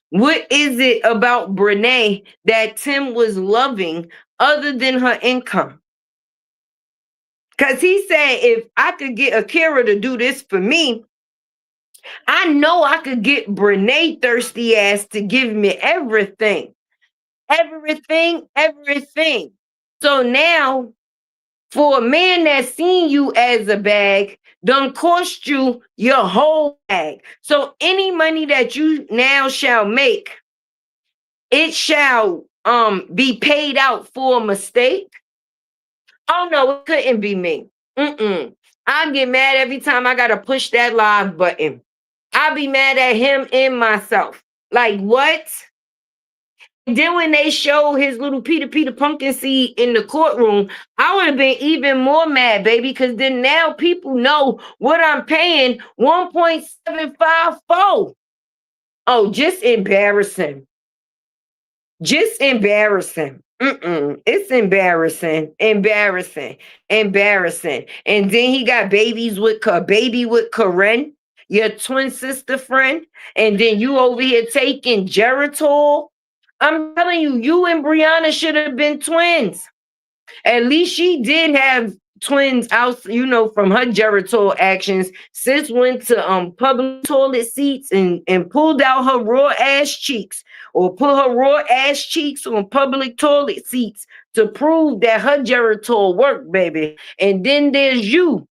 what is it about Brenay that Tim was loving other than her income? Because he said, if I could get Akira to do this for me, I know I could get Brenay thirsty ass to give me everything. Everything. So now, for a man that's seen you as a bag, done cost you your whole bag. So any money that you now shall make, it shall be paid out for a mistake. Oh no, it couldn't be me. I get mad every time I gotta push that live button. I be mad at him and myself. Like, what? Then when they show his little Peter pumpkin seed in the courtroom, I would have been even more mad, baby, because then now people know what I'm paying, 1.754. Oh, just embarrassing. Just embarrassing. It's embarrassing. And then he got baby with Karen, your twin sister friend, and then you over here taking Geritol. I'm telling you, you and Brianna should have been twins. At least she did have twins out, from her Geritol actions. Sis went to public toilet seats and pulled out her raw ass cheeks, or put her raw ass cheeks on public toilet seats to prove that her Geritol worked, baby. And then there's you.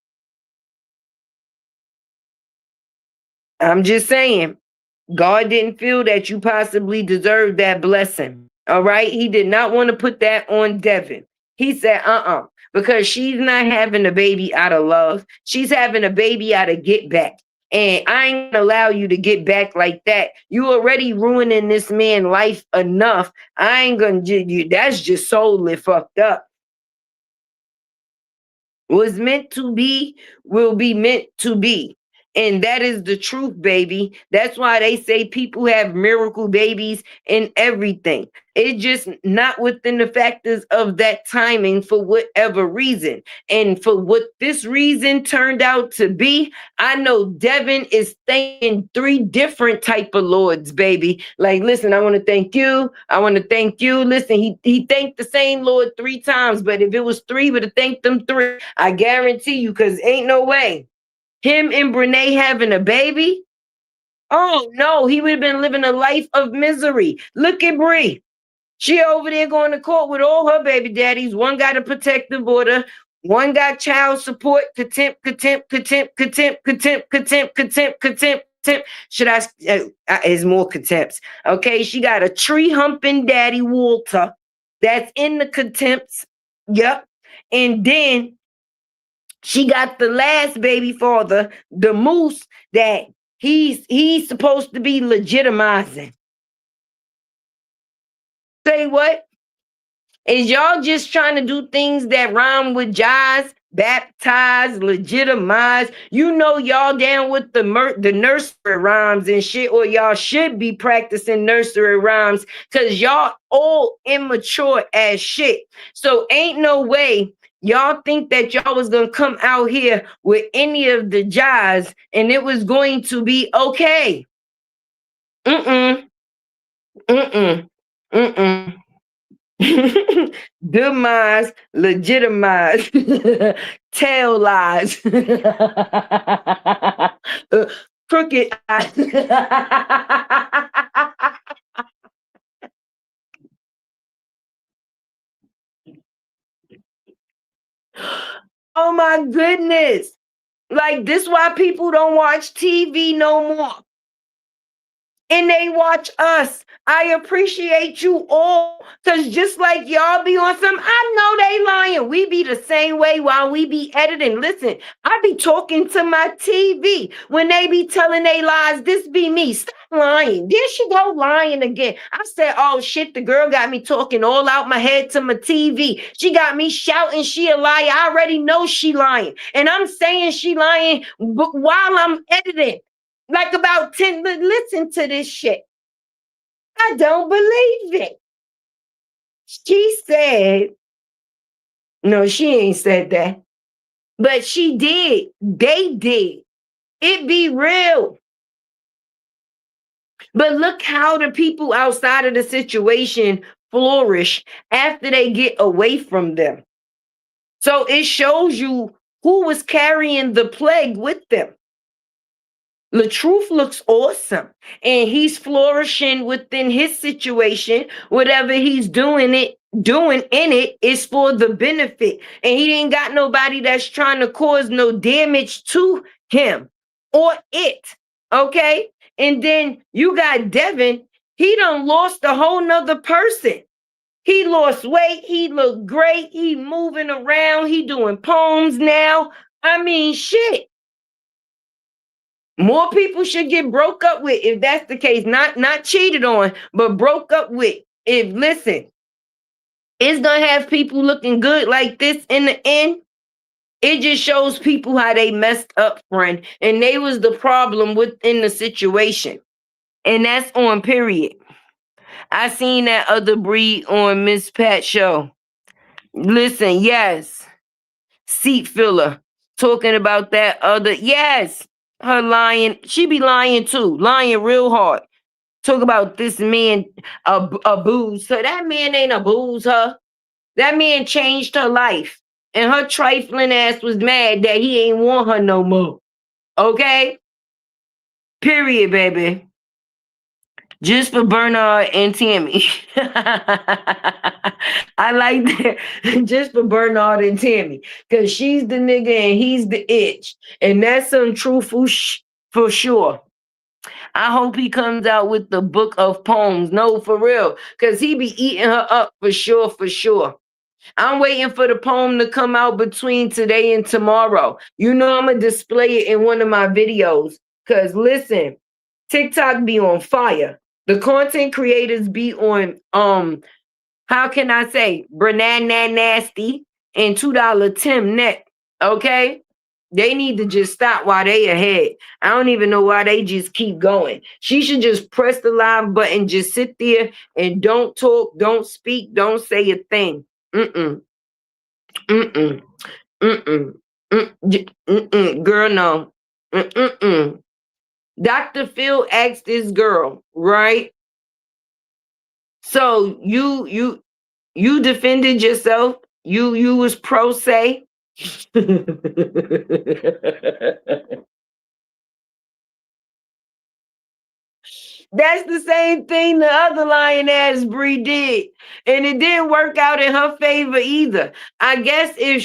I'm just saying, God didn't feel that you possibly deserved that blessing. All right. He did not want to put that on Devin. He said, because she's not having a baby out of love. She's having a baby out of get back. And I ain't gonna allow you to get back like that. You already ruining this man's life enough. I ain't gonna you. That's just solely fucked up. What's meant to be will be meant to be. And that is the truth, baby. That's why they say people have miracle babies and everything. It's just not within the factors of that timing for whatever reason. And for what this reason turned out to be, I know Devin is thanking 3 different type of lords, baby. Like, listen, I want to thank you. I want to thank you. Listen, he thanked the same Lord 3 times, but if it was 3, he would have thanked them 3. I guarantee you, because ain't no way. Him and Brenay having a baby? Oh no, he would have been living a life of misery. Look at Bree. She over there going to court with all her baby daddies. One got a protective order. One got child support, contempt. Should is more contempts. Okay, she got a tree humping daddy Walter that's in the contempts. Yep. And then she got the last baby father, the moose, that he's supposed to be legitimizing. Say what? Is y'all just trying to do things that rhyme with jazz? Baptize, legitimize. You know y'all down with the nursery rhymes and shit, or y'all should be practicing nursery rhymes because y'all old immature as shit. So ain't no way y'all think that y'all was gonna come out here with any of the jazz and it was going to be okay. Demise, legitimize, tail lies, crooked eyes. Oh my goodness. Like, this why people don't watch TV no more. And they watch us. I appreciate you all. Cause just like y'all be on some, I know they lying. We be the same way while we be editing. Listen, I be talking to my TV when they be telling they lies. This be me. Stop lying. There she go lying again. I said, oh shit, the girl got me talking all out my head to my TV. She got me shouting she a liar. I already know she lying. And I'm saying she lying while I'm editing. Like about 10, but listen to this shit. I don't believe it. She said, no, she ain't said that. But she did. They did. It be real. But look how the people outside of the situation flourish after they get away from them. So it shows you who was carrying the plague with them. The truth looks awesome and he's flourishing within his situation. Whatever he's doing in it is for the benefit. And he ain't got nobody that's trying to cause no damage to him or it. Okay. And then you got Devin. He done lost a whole nother person. He lost weight. He looked great. He moving around. He doing poems now. I mean, shit. More people should get broke up with if that's the case. Not cheated on, but broke up with. If listen, it's gonna have people looking good like this in the end. It just shows people how they messed up, friend. And they was the problem within the situation. And that's on period. I seen that other breed on Miss Pat show. Listen, yes. Seat filler. Talking about that other, yes. Her lying, she be lying too, lying real hard. Talk about this man abused her. That man ain't abused her. That man changed her life. And her trifling ass was mad that he ain't want her no more. Okay? Period, baby. Just for Bernard and Tammy. I like that. Just for Bernard and Tammy. Because she's the nigga and he's the itch. And that's some truthful for sure. I hope he comes out with the book of poems. No, for real. Because he be eating her up for sure, for sure. I'm waiting for the poem to come out between today and tomorrow. You know I'm going to display it in one of my videos. Because listen, TikTok be on fire. The content creators be on, how can I say, Brenay Nasty and $2 Tim Net, okay? They need to just stop while they ahead. I don't even know why they just keep going. She should just press the live button, just sit there and don't talk, don't speak, don't say a thing. Mm-mm. Mm-mm. Mm-mm. Mm-mm. Girl, no. Mm-mm. Dr. Phil asked this girl, right? So you defended yourself. You was pro se. That's the same thing the other lion ass Bree did. And it didn't work out in her favor either. I guess they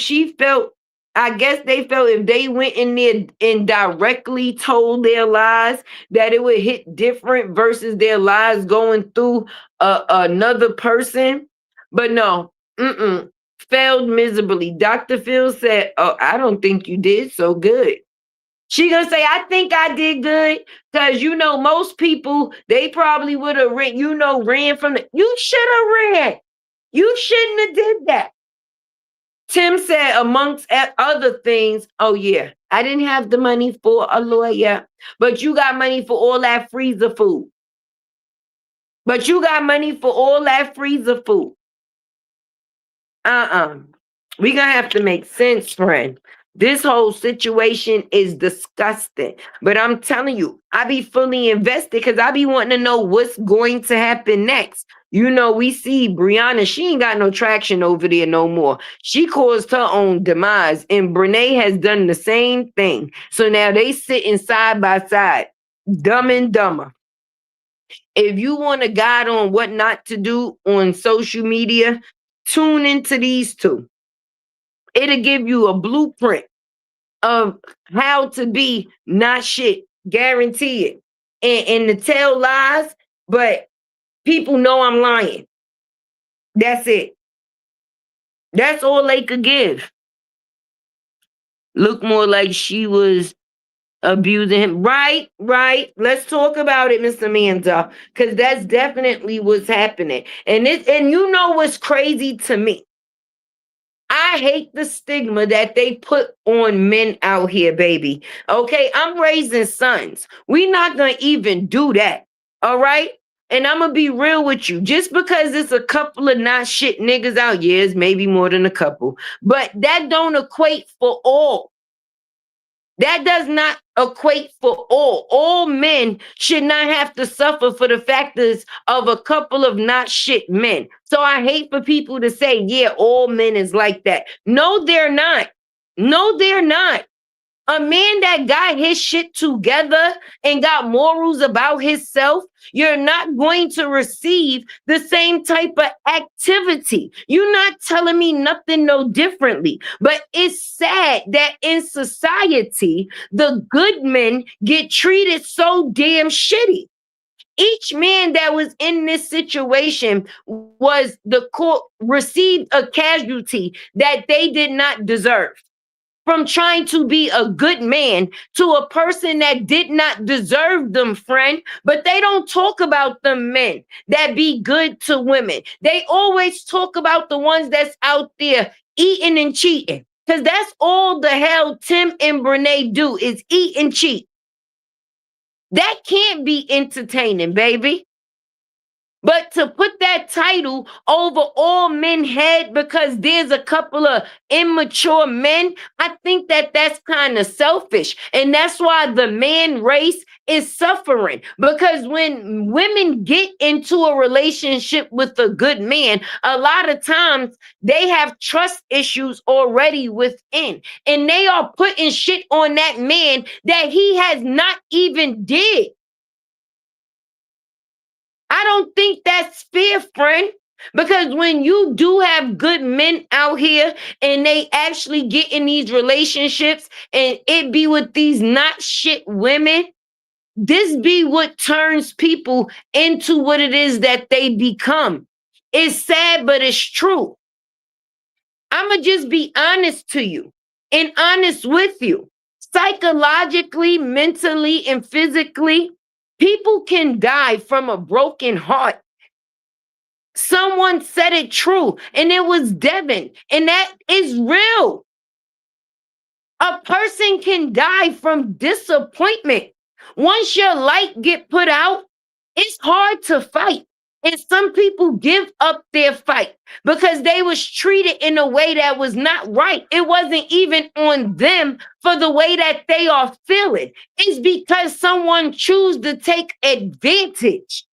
felt if they went in there and directly told their lies, that it would hit different versus their lies going through another person. But no, failed miserably. Dr. Phil said, oh, I don't think you did so good. She gonna say, I think I did good. Because most people, they probably would have ran from you should have ran. You shouldn't have did that. Tim said, amongst other things, oh yeah, I didn't have the money for a lawyer, but you got money for all that freezer food. But you got money for all that freezer food. We gonna have to make sense, friend. This whole situation is disgusting. But I'm telling you, I be fully invested because I be wanting to know what's going to happen next. You know, we see Brianna, she ain't got no traction over there no more. She caused her own demise, and Brenay has done the same thing. So now they sitting side by side, dumb and dumber. If you want a guide on what not to do on social media, tune into these two. It'll give you a blueprint of how to be not shit, guarantee it. And to tell lies, but people know I'm lying. That's it. That's all they could give. Look more like she was abusing him. Right, right. Let's talk about it, Mr. Manda, because that's definitely what's happening. And you know what's crazy to me? I hate the stigma that they put on men out here, baby. Okay, I'm raising sons. We're not going to even do that. All right? And I'm going to be real with you. Just because it's a couple of not shit niggas out, yes, maybe more than a couple, but that don't equate for all. That does not equate for all. All men should not have to suffer for the factors of a couple of not shit men. So I hate for people to say, yeah, all men is like that. No, they're not. No, they're not. A man that got his shit together and got morals about himself, you're not going to receive the same type of activity. You're not telling me nothing no differently. But it's sad that in society, the good men get treated so damn shitty. Each man that was in this situation was the court received a casualty that they did not deserve. From trying to be a good man to a person that did not deserve them, friend. But they don't talk about the men that be good to women. They always talk about the ones that's out there eating and cheating. Because that's all the hell Tim and Brenay do is eat and cheat. That can't be entertaining, baby. But to put that title over all men head because there's a couple of immature men, I think that that's kind of selfish. And that's why the man race is suffering. Because when women get into a relationship with a good man, a lot of times they have trust issues already within. And they are putting shit on that man that he has not even did. I don't think that's fair, friend. Because when you do have good men out here and they actually get in these relationships and it be with these not shit women, this be what turns people into what it is that they become. It's sad, but it's true. I'ma just be honest to you and honest with you. Psychologically, mentally, and physically, people can die from a broken heart. Someone said it true, and it was Devin, and that is real. A person can die from disappointment. Once your light get put out, it's hard to fight. And some people give up their fight because they was treated in a way that was not right. It wasn't even on them for the way that they are feeling. It's because someone choose to take advantage.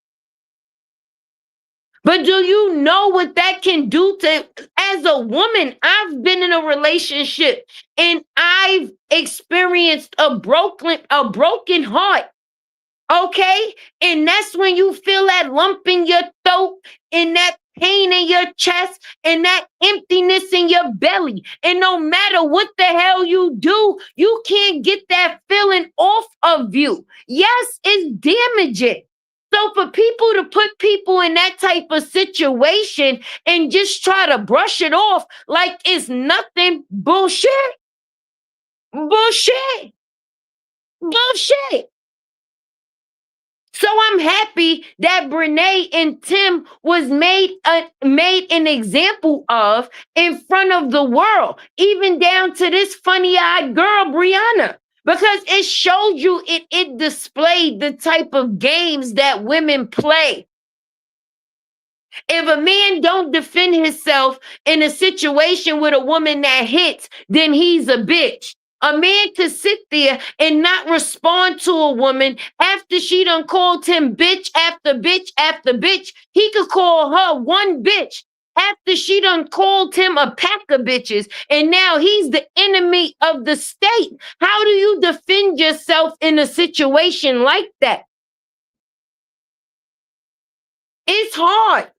But do you know what that can do to, as a woman, I've been in a relationship and I've experienced a broken heart. Okay? And that's when you feel that lump in your throat and that pain in your chest and that emptiness in your belly. And no matter what the hell you do, you can't get that feeling off of you. Yes, it's damaging. So for people to put people in that type of situation and just try to brush it off like it's nothing, bullshit. Bullshit. Bullshit. So I'm happy that Brenay and Tim was made an example of in front of the world, even down to this funny-eyed girl, Brianna. Because it showed you, it displayed the type of games that women play. If a man don't defend himself in a situation with a woman that hits, then he's a bitch. A man could sit there and not respond to a woman after she done called him bitch after bitch after bitch. He could call her one bitch after she done called him a pack of bitches. And now he's the enemy of the state. How do you defend yourself in a situation like that? It's hard.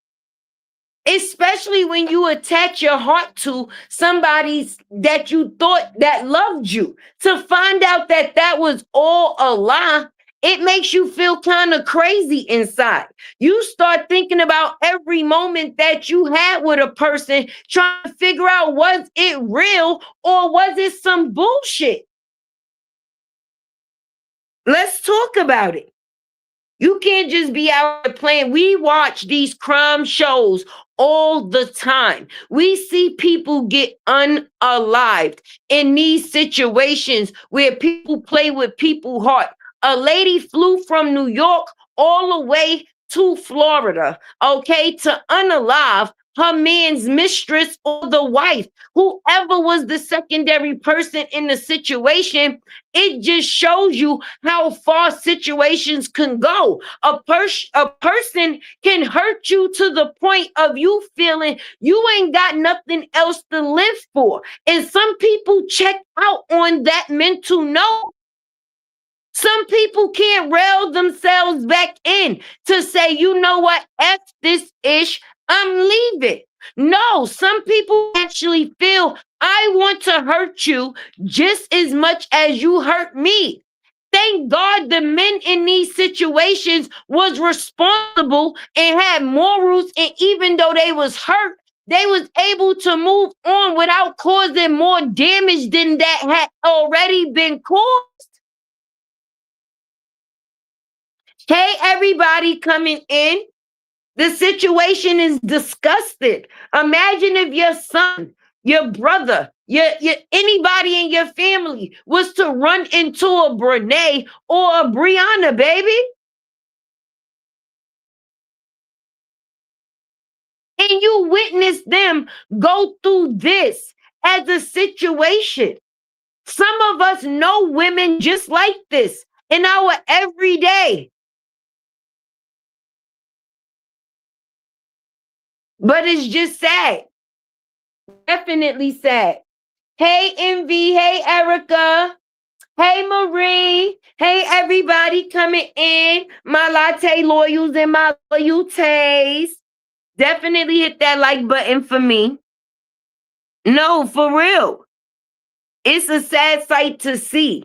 Especially when you attach your heart to somebody that you thought that loved you. To find out that that was all a lie, it makes you feel kind of crazy inside. You start thinking about every moment that you had with a person, trying to figure out, was it real or was it some bullshit? Let's talk about it. You can't just be out there playing. We watch these crime shows all the time. We see people get unalived in these situations where people play with people's heart. A lady flew from New York all the way to Florida, okay, to unalive her man's mistress or the wife, whoever was the secondary person in the situation. It just shows you how far situations can go. A person can hurt you to the point of you feeling you ain't got nothing else to live for. And some people check out on that mental note. Some people can't rail themselves back in to say, you know what, F this ish, I'm leaving. No, some people actually feel I want to hurt you just as much as you hurt me. Thank God the men in these situations was responsible and had morals, and even though they was hurt, they was able to move on without causing more damage than that had already been caused. Hey, everybody coming in. The situation is disgusting. Imagine if your son, your brother, your anybody in your family was to run into a Brenay or a Brianna, baby. And you witness them go through this as a situation. Some of us know women just like this in our everyday. But it's just sad. Definitely sad. Hey, Envy. Hey, Erica. Hey, Marie. Hey, everybody coming in. My latte loyals and my loyalties. Definitely hit that like button for me. No, for real. It's a sad sight to see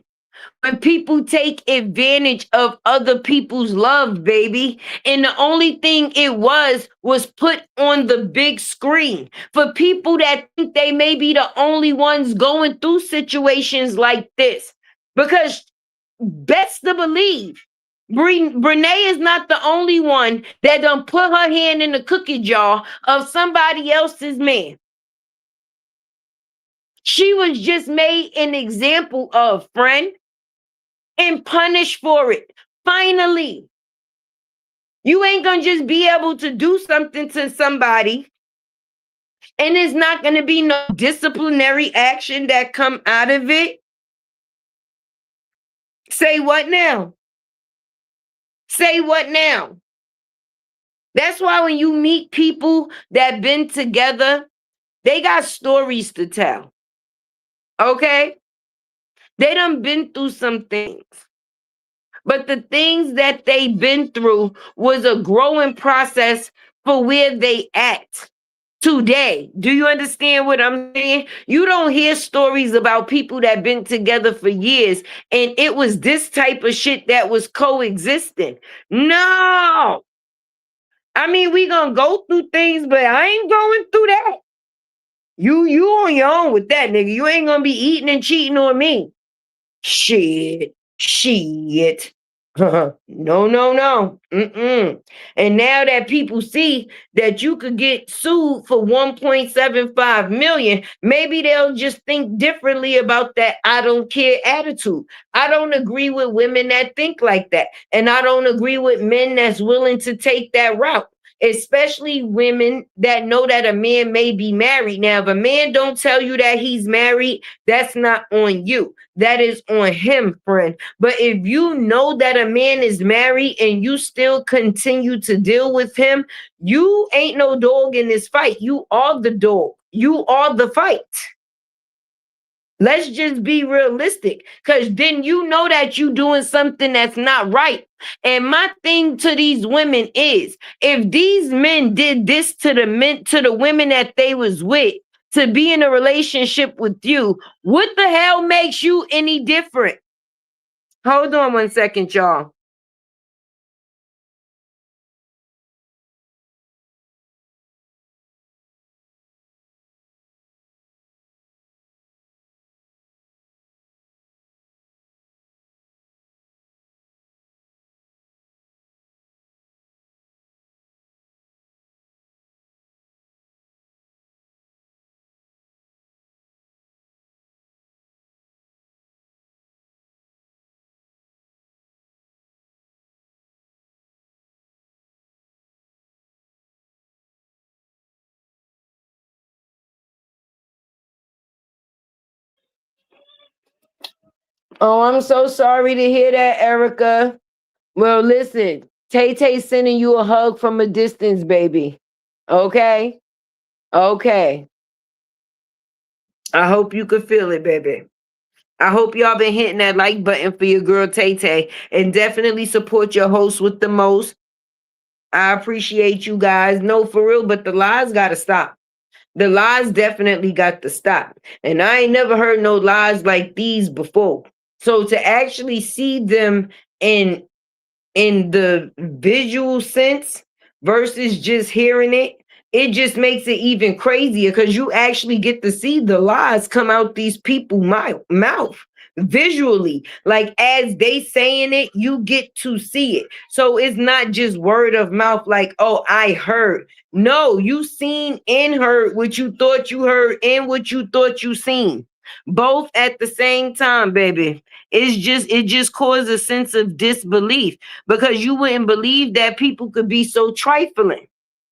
when people take advantage of other people's love, baby. And the only thing it was put on the big screen for people that think they may be the only ones going through situations like this. Because best to believe, Brenay is not the only one that done put her hand in the cookie jar of somebody else's man. She was just made an example of, friend, and punished for it. Finally, you ain't gonna just be able to do something to somebody and there's not gonna be no disciplinary action that come out of it. Say what now? Say what now? That's why when you meet people that been together, they got stories to tell. Okay? They done been through some things. But the things that they've been through was a growing process for where they at today. Do you understand what I'm saying? You don't hear stories about people that been together for years and it was this type of shit that was coexisting. No. I mean, we gonna go through things, but I ain't going through that. You on your own with that, nigga. You ain't gonna be eating and cheating on me. Shit. No. And now that people see that you could get sued for 1.75 million, maybe they'll just think differently about that I don't care attitude. I don't agree with women that think like that. And I don't agree with men that's willing to take that route. especially women that know that a man may be married. Now, if a man don't tell you that he's married, that's not on you. That is on him, friend. But if you know that a man is married and you still continue to deal with him, you ain't no dog in this fight. You are the dog. You are the fight. Let's just be realistic, because then you know that you doing something that's not right. And my thing to these women is, if these men did this to the women that they was with, to be in a relationship with you, what the hell makes you any different? Hold on 1 second, y'all. Oh, I'm so sorry to hear that, Erica. Well, listen, Tay Tay sending you a hug from a distance, baby. Okay? Okay. I hope you could feel it, baby. I hope y'all been hitting that like button for your girl Tay Tay, and definitely support your host with the most. I appreciate you guys. No, for real, but the lies gotta stop. The lies definitely got to stop. And I ain't never heard no lies like these before. So to actually see them in the visual sense versus just hearing it, it just makes it even crazier, because you actually get to see the lies come out these people's mouth visually. Like as they saying it, you get to see it. So it's not just word of mouth like, oh, I heard. No, you seen and heard what you thought you heard and what you thought you seen. Both at the same time, baby. It just caused a sense of disbelief, because you wouldn't believe that people could be so trifling.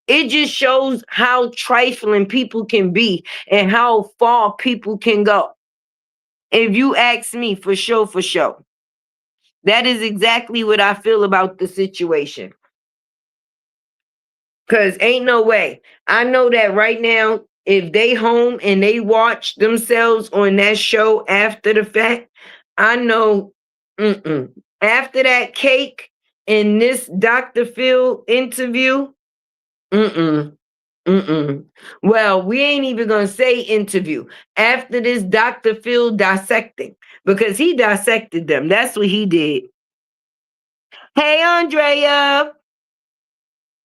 It just shows how trifling people can be and how far people can go. If you ask me, for sure, for sure. That is exactly what I feel about the situation. Because ain't no way. I know that right now, if they home and they watch themselves on that show after the fact, I know after that cake in this Dr. Phil interview, mm-mm. Mm-mm. Well, we ain't even gonna say interview. After this Dr. Phil dissecting, because he dissected them. That's what he did. Hey, Andrea.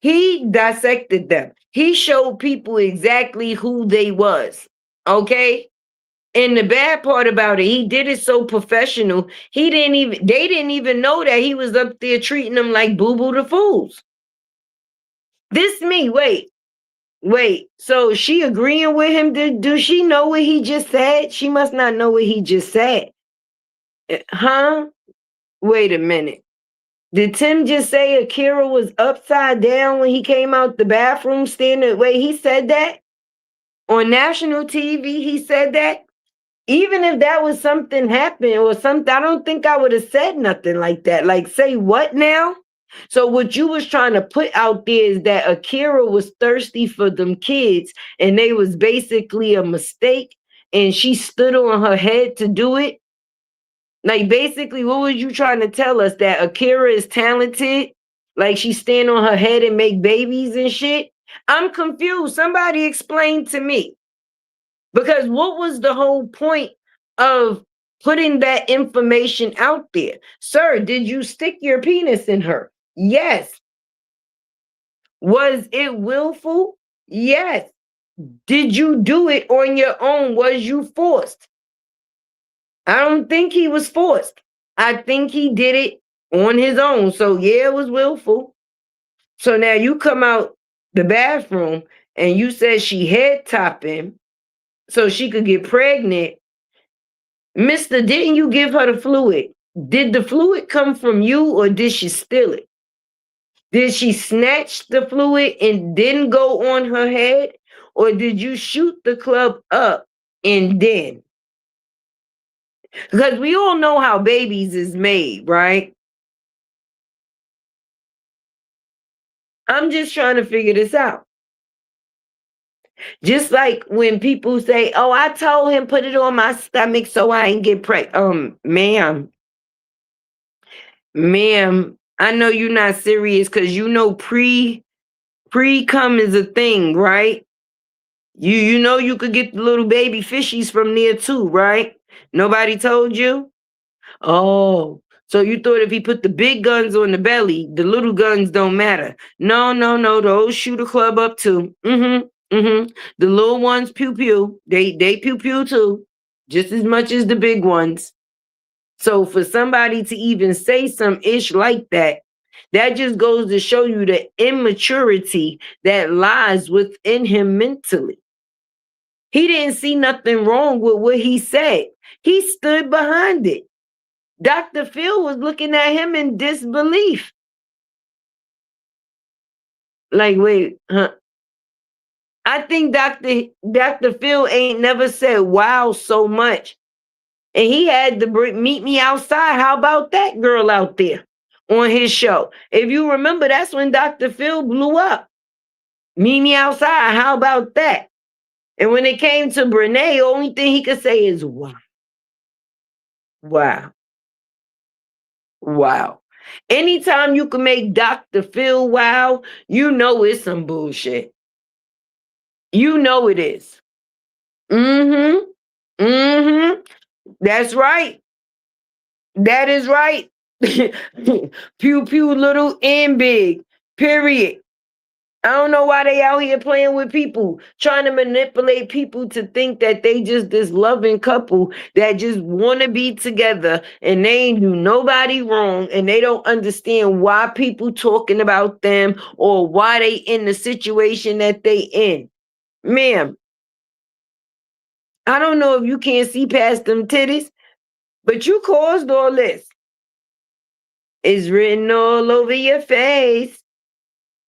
He dissected them. He showed people exactly who they was. Okay? And the bad part about it, he did it so professional. They didn't even know that he was up there treating them like boo-boo the fools. This me, wait. So she agreeing with him? Do she know what he just said? She must not know what he just said. Huh? Wait a minute. Did Tim just say Akira was upside down when he came out the bathroom standing? Wait, he said that? On national TV, he said that? Even if that was something happened or something, I don't think I would have said nothing like that. Like, say what now? So what you was trying to put out there is that Akira was thirsty for them kids, and they was basically a mistake, and she stood on her head to do it. Like, basically, what was you trying to tell us? That Akira is talented? Like, she stand on her head and make babies and shit? I'm confused. Somebody explain to me. Because what was the whole point of putting that information out there? Sir, did you stick your penis in her? Yes. Was it willful? Yes. Did you do it on your own? Was you forced? I don't think he was forced. I think he did it on his own. So yeah, it was willful. So now you come out the bathroom and you said she head top him so she could get pregnant. Mister, didn't you give her the fluid? Did the fluid come from you or did she steal it? Did she snatch the fluid and then go on her head? Or did you shoot the club up and then? Because we all know how babies is made, right? I'm just trying to figure this out. Just like when people say, oh, I told him put it on my stomach so I ain't get pregnant. Ma'am, I know you're not serious because you know pre-cum is a thing, right? You know you could get the little baby fishies from there too, right? Nobody told you? Oh, so you thought if he put the big guns on the belly, the little guns don't matter. No, no, no, those shoot a club up too. The little ones pew pew. They pew pew too. Just as much as the big ones. So for somebody to even say some ish like that, that just goes to show you the immaturity that lies within him mentally. He didn't see nothing wrong with what he said. He stood behind it. Dr. Phil was looking at him in disbelief. Like, wait, huh? I think Dr. Phil ain't never said wow so much. And he had to meet me outside. How about that girl out there on his show? If you remember, that's when Dr. Phil blew up. Meet me outside. How about that? And when it came to Brenay, the only thing he could say is wow. Wow. Wow. Anytime you can make Dr. Phil wow, you know it's some bullshit. You know it is. That's right. That is right. Pew pew little and big. Period. I don't know why they out here playing with people, trying to manipulate people to think that they just this loving couple that just want to be together and they ain't do nobody wrong and they don't understand why people talking about them or why they in the situation that they in. Ma'am, I don't know if you can't see past them titties, but you caused all this. It's written all over your face.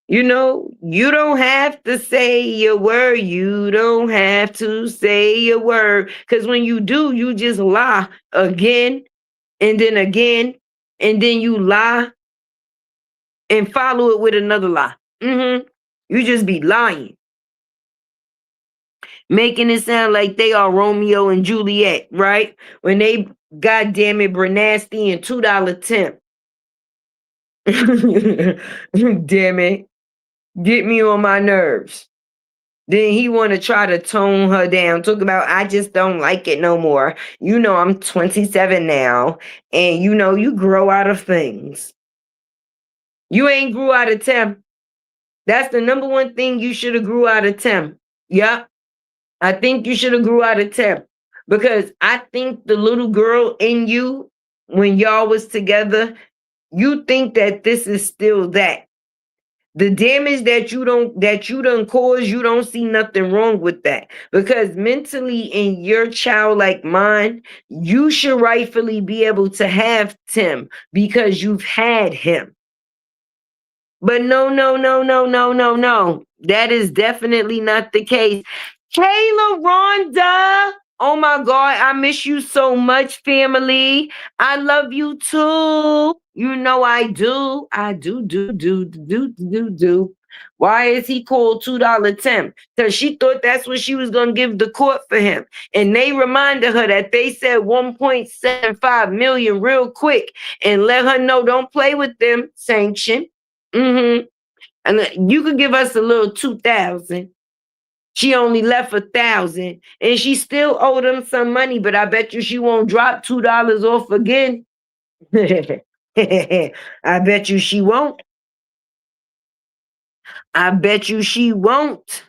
You know, you don't have to say your word. You don't have to say your word. Because when you do, you just lie again and then you lie and follow it with another lie. You just be lying. Making it sound like they are Romeo and Juliet, right? When they, goddamn it, Brenasty and $2 temp. Damn it. Get me on my nerves. Then he want to try to tone her down. Talk about, I just don't like it no more. You know, I'm 27 now. And you know, you grow out of things. You ain't grew out of temp. That's the number one thing you should have grew out of temp. Yep. I think you should have grew out of temp. Because I think the little girl in you, when y'all was together, you think that this is still that. The damage that you done cause, you don't see nothing wrong with that. Because mentally in your childlike mind, you should rightfully be able to have Tim because you've had him. But no. That is definitely not the case. Kayla Rhonda. Oh my God, I miss you so much, family. I love you too. You know I do. I do. Why is he called $2 temp? Because she thought that's what she was going to give the court for him. And they reminded her that they said 1.75 million real quick and let her know don't play with them. Sanction. And you could give us a little 2,000. She only left 1,000 and she still owed them some money, but I bet you she won't drop $2 off again. I bet you she won't. I bet you she won't.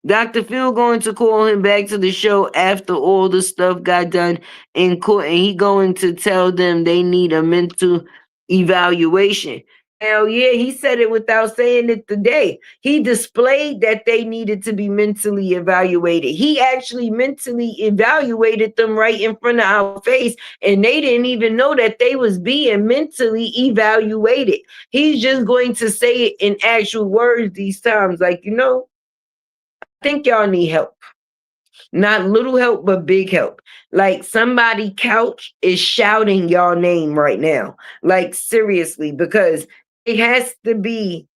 Dr. Phil going to call him back to the show after all the stuff got done in court, and he going to tell them they need a mental evaluation. Hell yeah, he said it without saying it today. He displayed that they needed to be mentally evaluated. He actually mentally evaluated them right in front of our face, and they didn't even know that they was being mentally evaluated. He's just going to say it in actual words these times, like, I think y'all need help. Not little help, but big help. Like somebody couch is shouting y'all name right now. Like seriously, because it has to be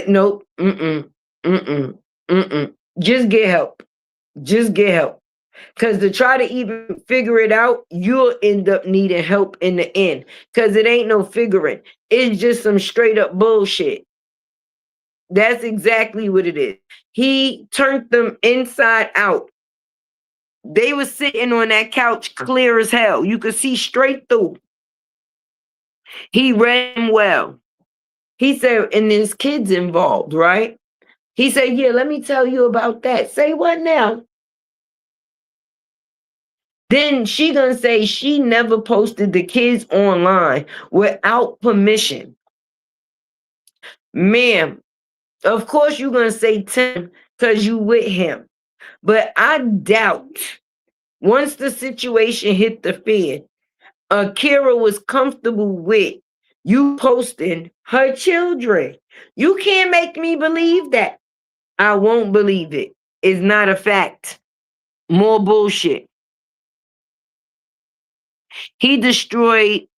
nope. Mm-mm. Mm-mm. Mm-mm. Just get help. Just get help. Because to try to even figure it out, you'll end up needing help in the end. Because it ain't no figuring. It's just some straight up bullshit. That's exactly what it is. He turned them inside out. They were sitting on that couch clear as hell. You could see straight through. He read them well. He said, and there's kids involved, right? He said, yeah, let me tell you about that. Say what now? Then she gonna say she never posted the kids online without permission. Ma'am, of course you're gonna say Tim because you with him. But I doubt once the situation hit the fan, Akira was comfortable with you posting her children. You can't make me believe that. I won't believe it. It's not a fact. More bullshit. He destroyed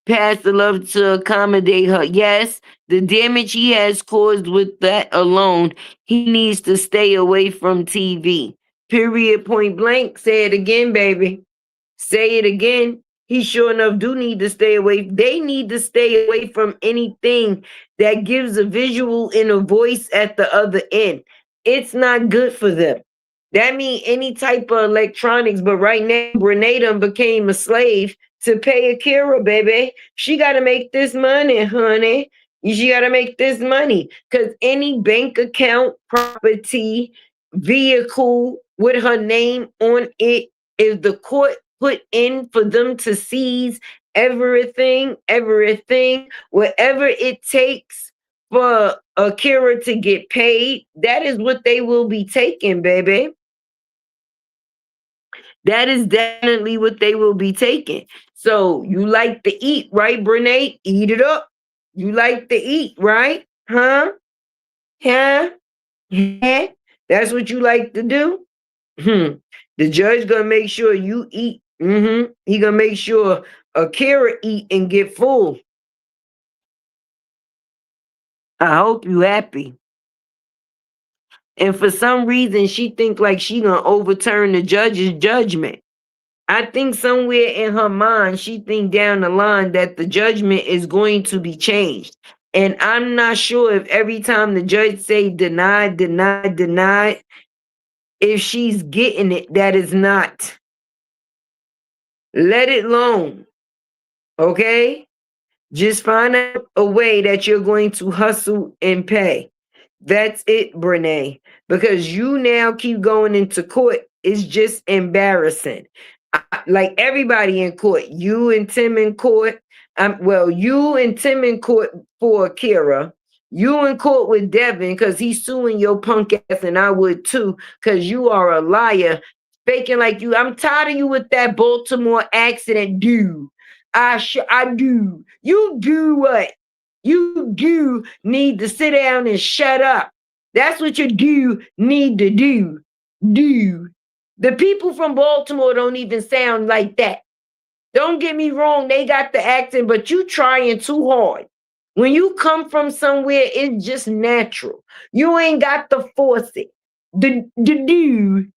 Pastor Love to accommodate her. Yes, the damage he has caused with that alone, he needs to stay away from TV. Period, point blank. Say it again, baby. Say it again. He sure enough do need to stay away. They need to stay away from anything that gives a visual and a voice at the other end. It's not good for them. That means any type of electronics. But right now, Brenay done became a slave to pay Akira, baby. She got to make this money, honey. She got to make this money. Because any bank account, property, vehicle with her name on it, if the court put in for them to seize everything, whatever it takes for Akira to get paid, that is what they will be taking, baby. That is definitely what they will be taking. So you like to eat, right, Brenay? Eat it up. You like to eat, right? Huh? Huh? Huh? That's what you like to do? The judge gonna make sure you eat. He gonna make sure Akira eat and get full. I hope you happy. And for some reason, she think like she gonna overturn the judge's judgment. I think somewhere in her mind, she think down the line that the judgment is going to be changed. And I'm not sure if every time the judge say denied, denied, denied, if she's getting it, that is not. Let it alone. Okay? Just find out a way that you're going to hustle and pay. That's it, Brenay. Because you now keep going into court. It's just embarrassing. Like everybody in court. You and Tim in court. You and Tim in court for Akira. You in court with Devin because he's suing your punk ass, and I would too, because you are a liar. Faking like you. I'm tired of you with that Baltimore accident, dude. I do. You do what? You do need to sit down and shut up. That's what you do need to do. Do. The people from Baltimore don't even sound like that. Don't get me wrong, they got the accent, but you trying too hard. When you come from somewhere, it's just natural. You ain't got to force it. The do.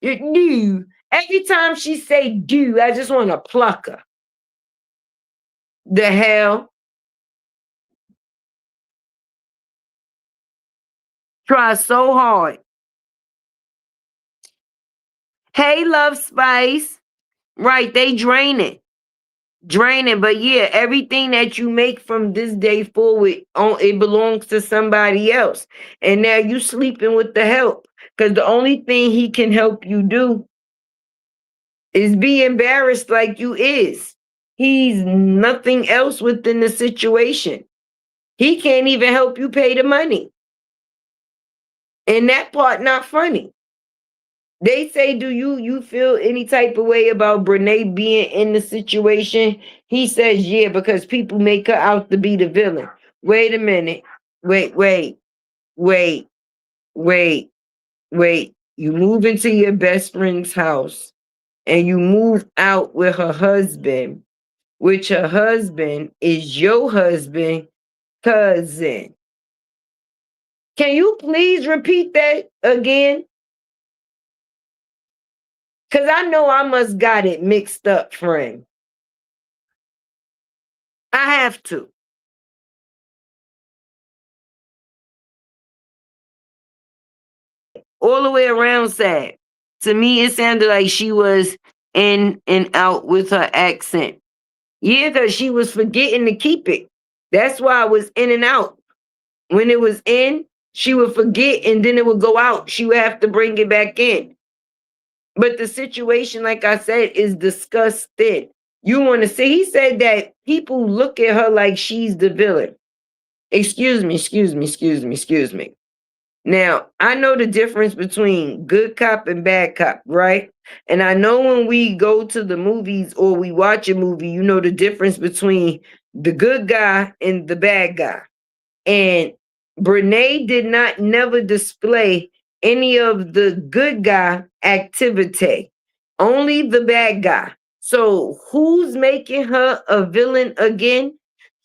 Do. Every time she say do, I just want to pluck her. The hell? Try so hard. Hey, Love Spice. Right, they drain it. But yeah, everything that you make from this day forward, it belongs to somebody else. And now you sleeping with the help. Because the only thing he can help you do is be embarrassed like you is. He's nothing else within the situation. He can't even help you pay the money. And that part not funny. They say, do you feel any type of way about Brenay being in the situation? He says, yeah, because people make her out to be the villain. Wait a minute. Wait. You move into your best friend's house and you move out with her husband, which her husband is your husband cousin. Can you please repeat that again? Because I know I must got it mixed up, friend. I have to. All the way around sad. To me, it sounded like she was in and out with her accent. Yeah, because she was forgetting to keep it. That's why I was in and out. When it was in, she would forget and then it would go out. She would have to bring it back in. But the situation, like I said, is disgusting. You want to say, he said that people look at her like she's the villain. Excuse me. Now, I know the difference between good cop and bad cop, right? And I know when we go to the movies or we watch a movie, you know the difference between the good guy and the bad guy. And Brenay did not never display any of the good guy activity, only the bad guy. So who's making her a villain again?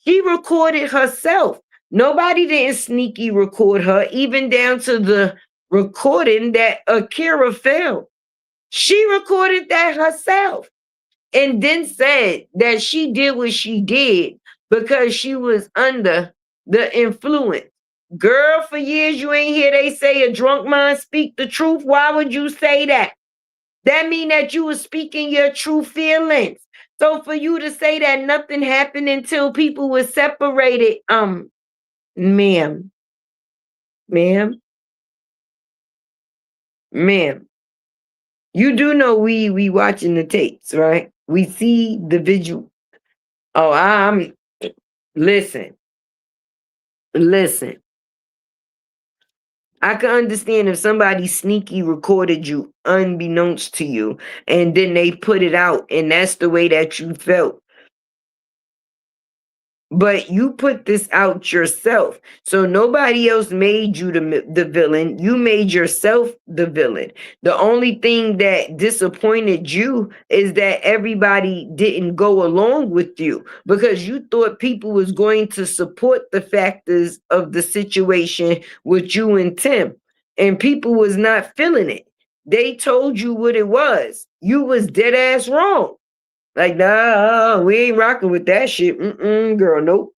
She recorded herself. Nobody didn't sneaky record her, even down to the recording that Akira filmed. She recorded that herself and then said that she did what she did because she was under the influence. Girl, for years you ain't hear they say a drunk mind speak the truth. Why would you say that? That mean that you was speaking your true feelings. So for you to say that nothing happened until people were separated, ma'am, you do know we watching the tapes, right? We see the visual. Oh, I'm listen. I can understand if somebody sneaky recorded you unbeknownst to you and then they put it out and that's the way that you felt. But you put this out yourself. So nobody else made you the villain. You made yourself the villain. The only thing that disappointed you is that everybody didn't go along with you because you thought people was going to support the factors of the situation with you and Tim. And people was not feeling it. They told you what it was. You was dead ass wrong. Like, nah, we ain't rocking with that shit. Girl, nope.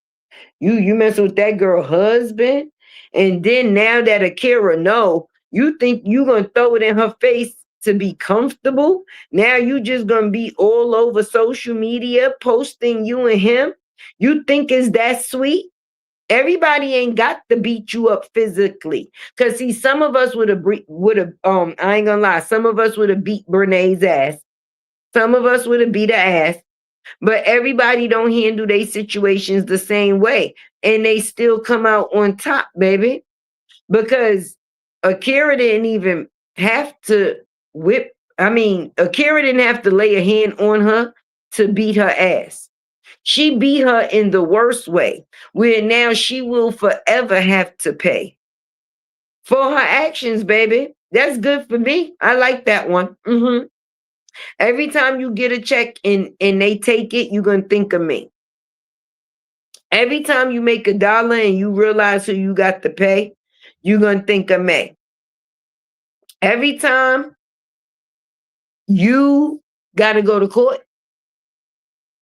You messing with that girl husband. And then now that Akira know, you think you gonna throw it in her face to be comfortable. Now you just gonna be all over social media posting you and him. You think is that sweet? Everybody ain't got to beat you up physically. Cause see, some of us would have I ain't gonna lie, some of us would have beat Brenay's ass. Some of us would have beat her ass, but everybody don't handle their situations the same way. And they still come out on top, baby. Because Akira didn't even have to Akira didn't have to lay a hand on her to beat her ass. She beat her in the worst way, where now she will forever have to pay for her actions, baby. That's good for me. I like that one. Every time you get a check and they take it, you're going to think of me. Every time you make $1 and you realize who you got to pay, you're going to think of me. Every time you got to go to court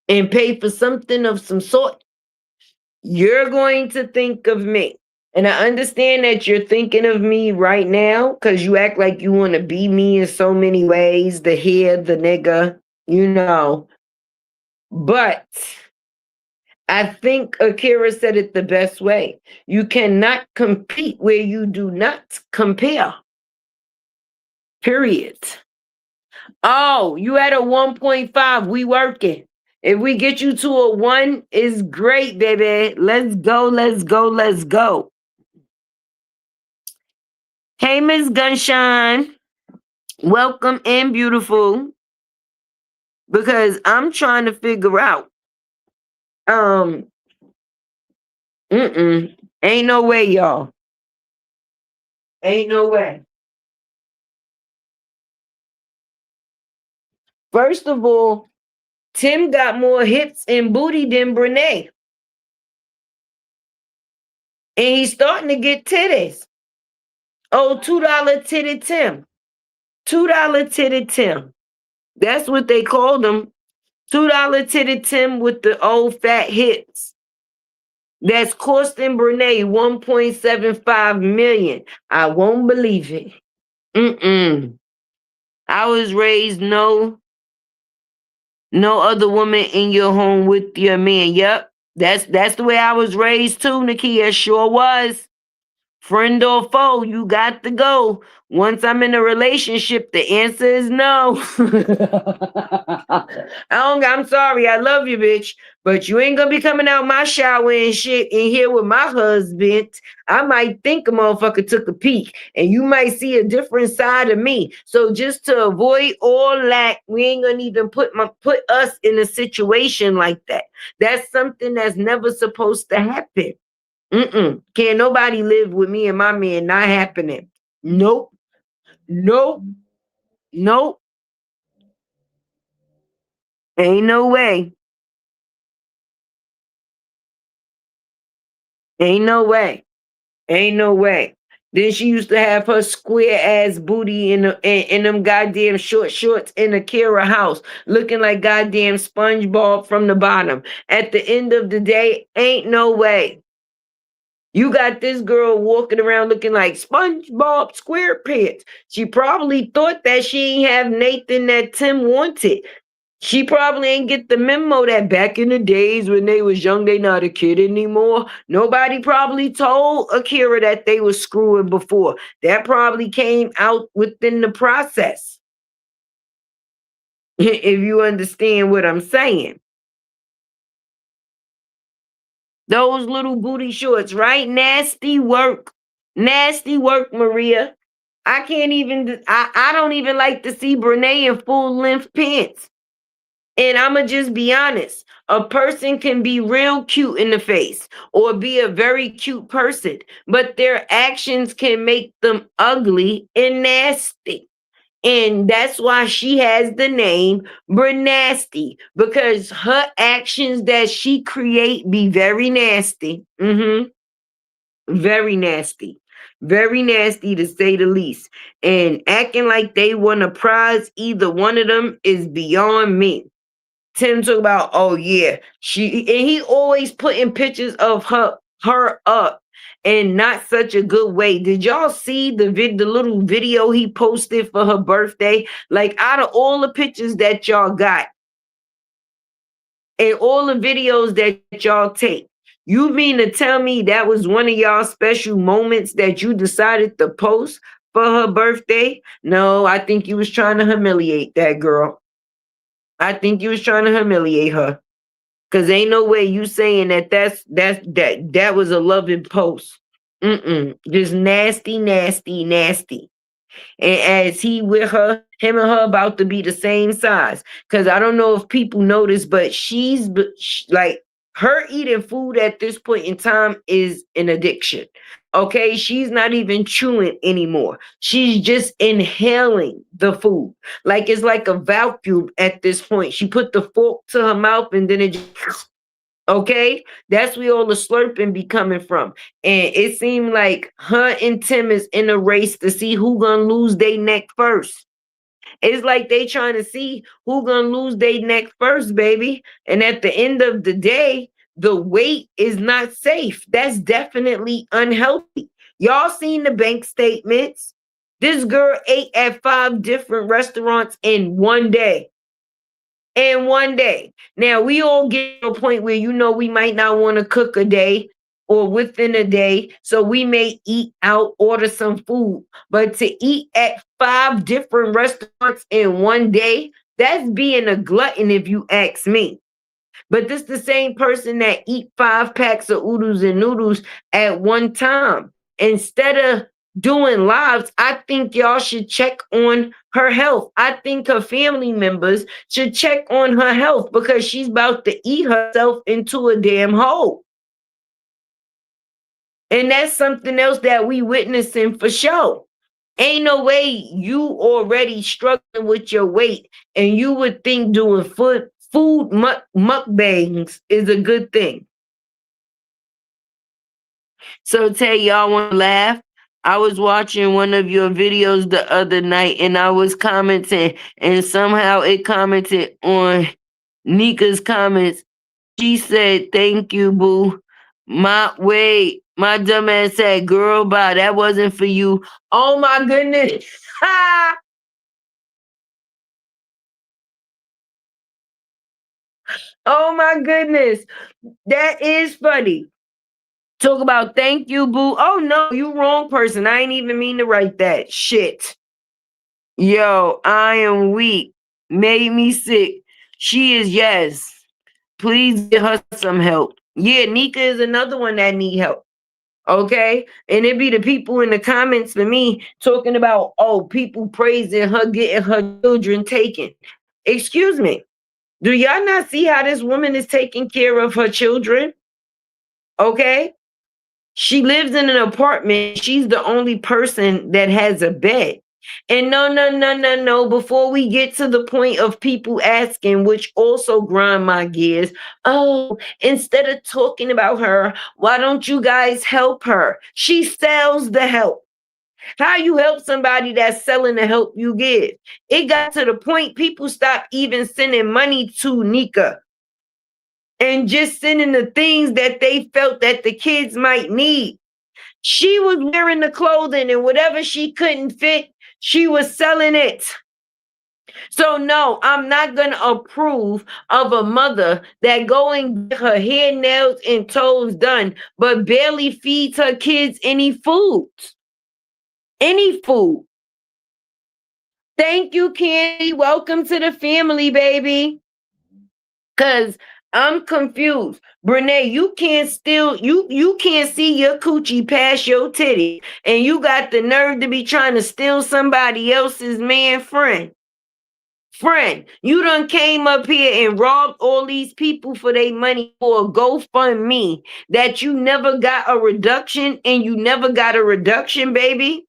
and pay for something of some sort, you're going to think of me. And I understand that you're thinking of me right now because you act like you want to be me in so many ways, the hair, the nigga, you know. But I think Akira said it the best way. You cannot compete where you do not compare. Period. Oh, you at a 1.5. We working. If we get you to a 1, it's great, baby. Let's go, let's go, let's go. Hey, Miss Gunshine. Welcome in, beautiful. Because I'm trying to figure out. Ain't no way, y'all. Ain't no way. First of all, Tim got more hips and booty than Brenay. And he's starting to get titties. Oh, $2 titty Tim. $2 titty Tim. That's what they called him. $2 titty Tim with the old fat hips. That's costing Brenay $1.75 million. I won't believe it. I was raised no other woman in your home with your man. Yep. That's the way I was raised too, Nakia. Sure was. Friend or foe, you got to go. Once I'm in a relationship, the answer is no. I'm sorry, I love you, bitch. But you ain't gonna be coming out my shower and shit in here with my husband. I might think a motherfucker took a peek and you might see a different side of me. So just to avoid all that, we ain't gonna even put us in a situation like that. That's something that's never supposed to happen. Can't nobody live with me and my man. Not happening. Nope. Ain't no way. Ain't no way. Ain't no way. Then she used to have her square ass booty in them goddamn short shorts in a Kira house, looking like goddamn SpongeBob from the bottom. At the end of the day, ain't no way. You got this girl walking around looking like SpongeBob SquarePants. She probably thought that she ain't have Nathan that Tim wanted. She probably ain't get the memo that back in the days when they was young, they not a kid anymore. Nobody probably told Akira that they was screwing before. That probably came out within the process. If you understand what I'm saying. Those little booty shorts, right? Nasty work. Nasty work, Maria. I don't even like to see Brenay in full length pants. And I'ma just be honest. A person can be real cute in the face or be a very cute person, but their actions can make them ugly and nasty. And that's why she has the name Brenasty, because her actions that she create be very nasty. Very nasty. Very nasty to say the least. And acting like they want a prize, either one of them is beyond me. Tim talk about, oh yeah, he always putting pictures of her up in not such a good way. Did y'all see the little video he posted for her birthday? Like, out of all the pictures that y'all got and all the videos that y'all take, you mean to tell me that was one of y'all special moments that you decided to post for her birthday? No, I think you was trying to humiliate that girl. I think you was trying to humiliate her. Cause ain't no way you saying that was a loving post. Just nasty, nasty, nasty. And as him and her about to be the same size. Cause I don't know if people notice, but like, her eating food at this point in time is an addiction. Okay, she's not even chewing anymore. She's just inhaling the food. Like, it's like a vacuum at this point. She put the fork to her mouth and then it just, okay? That's where all the slurping be coming from. And it seemed like her and Tim is in a race to see who gonna lose their neck first. It's like they trying to see who gonna lose their neck first, baby. And at the end of the day, the weight is not safe. That's definitely unhealthy. Y'all seen the bank statements? This girl ate at 5 different restaurants in one day. In one day. Now, we all get to a point where, we might not want to cook a day or within a day. So we may eat out, order some food. But to eat at 5 different restaurants in one day, that's being a glutton if you ask me. But this the same person that eat 5 packs of oodles and noodles at one time. Instead of doing lives, I think y'all should check on her health. I think her family members should check on her health because she's about to eat herself into a damn hole. And that's something else that we witnessing for sure. Ain't no way you already struggling with your weight and you would think doing food mukbangs is a good thing. So tell y'all want to laugh. I was watching one of your videos the other night and I was commenting and somehow it commented on Nika's comments. She said, "Thank you, boo." My dumb ass said, "Girl, bye, that wasn't for you." Oh my goodness. Oh my goodness. That is funny. Talk about thank you, boo. Oh no, you wrong person. I ain't even mean to write that. Shit. Yo, I am weak. Made me sick. She is yes. Please get her some help. Yeah, Nika is another one that need help. Okay? And it be the people in the comments for me talking about, oh, people praising her getting her children taken. Excuse me. Do y'all not see how this woman is taking care of her children? Okay? She lives in an apartment. She's the only person that has a bed. And no. Before we get to the point of people asking, which also grind my gears, oh, instead of talking about her, why don't you guys help her? She sells the help. How you help somebody that's selling the help you give? It got to the point people stopped even sending money to Nika and just sending the things that they felt that the kids might need. She was wearing the clothing and whatever she couldn't fit, she was selling it. So no, I'm not going to approve of a mother that go and get her hair, nails, and toes done, but barely feeds her kids any food. Any food. Thank you, Candy. Welcome to the family, baby. Cause I'm confused. Brenay, you can't see your coochie past your titty. And you got the nerve to be trying to steal somebody else's man friend. Friend, you done came up here and robbed all these people for their money for a GoFundMe that you never got a reduction and you never got a reduction, baby.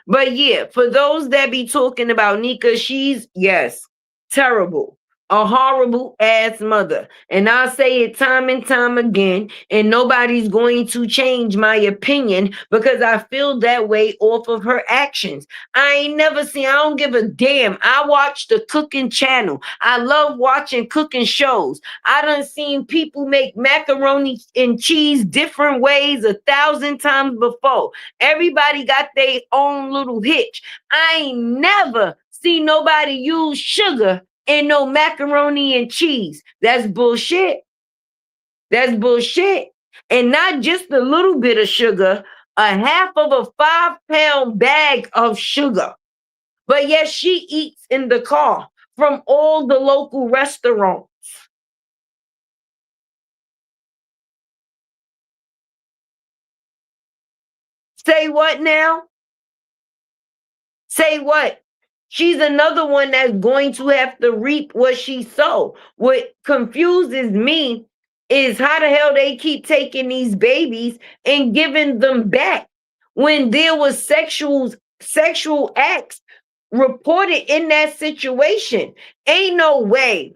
But yeah, for those that be talking about Nika, she's, yes, terrible. A horrible ass mother. And I'll say it time and time again, and nobody's going to change my opinion because I feel that way off of her actions. I ain't never seen, I don't give a damn. I watch the cooking channel. I love watching cooking shows. I done seen people make macaroni and cheese different ways 1,000 times before. Everybody got their own little hitch. I ain't never seen nobody use sugar in no macaroni and cheese. That's bullshit. That's bullshit. And not just a little bit of sugar, a half of a 5-pound bag of sugar. But yes, she eats in the car from all the local restaurants. Say what now? Say what? She's another one that's going to have to reap what she sowed. What confuses me is how the hell they keep taking these babies and giving them back when there was sexual acts reported in that situation. Ain't no way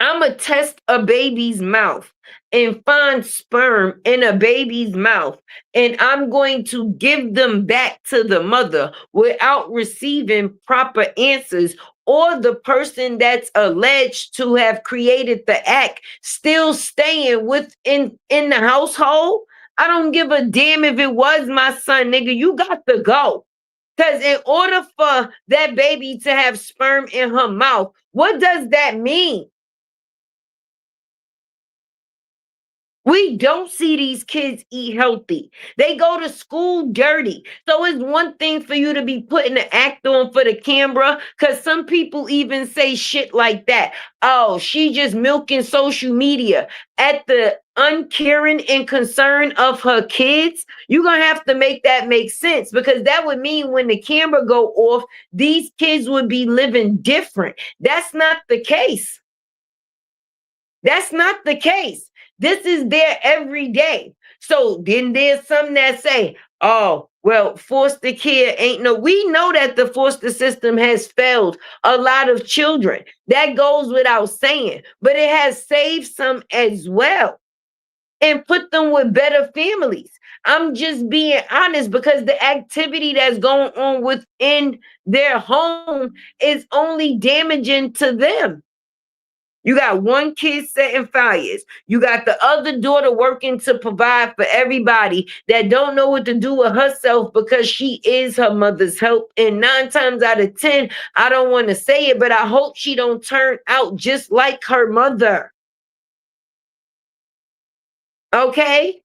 I'm going to test a baby's mouth and find sperm in a baby's mouth, and I'm going to give them back to the mother without receiving proper answers, or the person that's alleged to have created the act still staying within in the household. I don't give a damn if it was my son, nigga. You got to go. Because in order for that baby to have sperm in her mouth, what does that mean? We don't see these kids eat healthy. They go to school dirty. So it's one thing for you to be putting the act on for the camera, because some people even say shit like that. Oh, she just milking social media. At the uncaring and concern of her kids, you're going to have to make that make sense, because that would mean when the camera go off, these kids would be living different. That's not the case. That's not the case. This is there every day. So then there's some that say, oh, well, foster care ain't no. We know that the foster system has failed a lot of children. That goes without saying, but it has saved some as well and put them with better families. I'm just being honest, because the activity that's going on within their home is only damaging to them. You got one kid setting fires. You got the other daughter working to provide for everybody that don't know what to do with herself because she is her mother's help. And 9 times out of 10, I don't want to say it, but I hope she don't turn out just like her mother. Okay?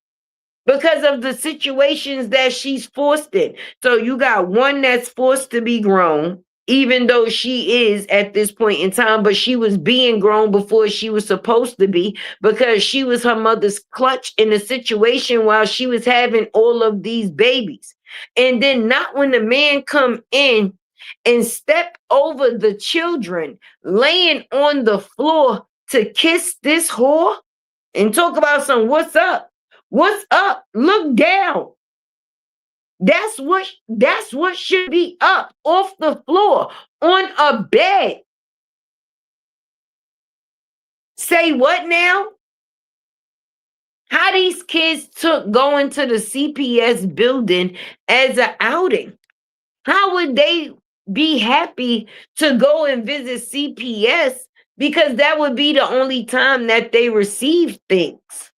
Because of the situations that she's forced in. So you got one that's forced to be grown, even though she is at this point in time, but she was being grown before she was supposed to be, because she was her mother's clutch in a situation while she was having all of these babies. And then not when the man come in and step over the children laying on the floor to kiss this whore and talk about some what's up. What's up? Look down. That's what should be up off the floor on a bed. Say what now? How these kids took going to the CPS building as an outing. How would they be happy to go and visit CPS, because that would be the only time that they receive things?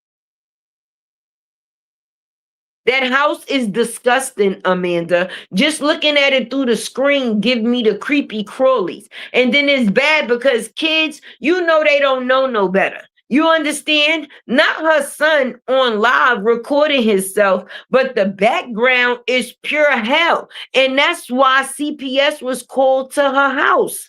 That house is disgusting, Amanda. Just looking at it through the screen give me the creepy crawlies. And then it's bad because kids, you know, they don't know no better. You understand? Not her son on live recording himself, but the background is pure hell. And that's why CPS was called to her house.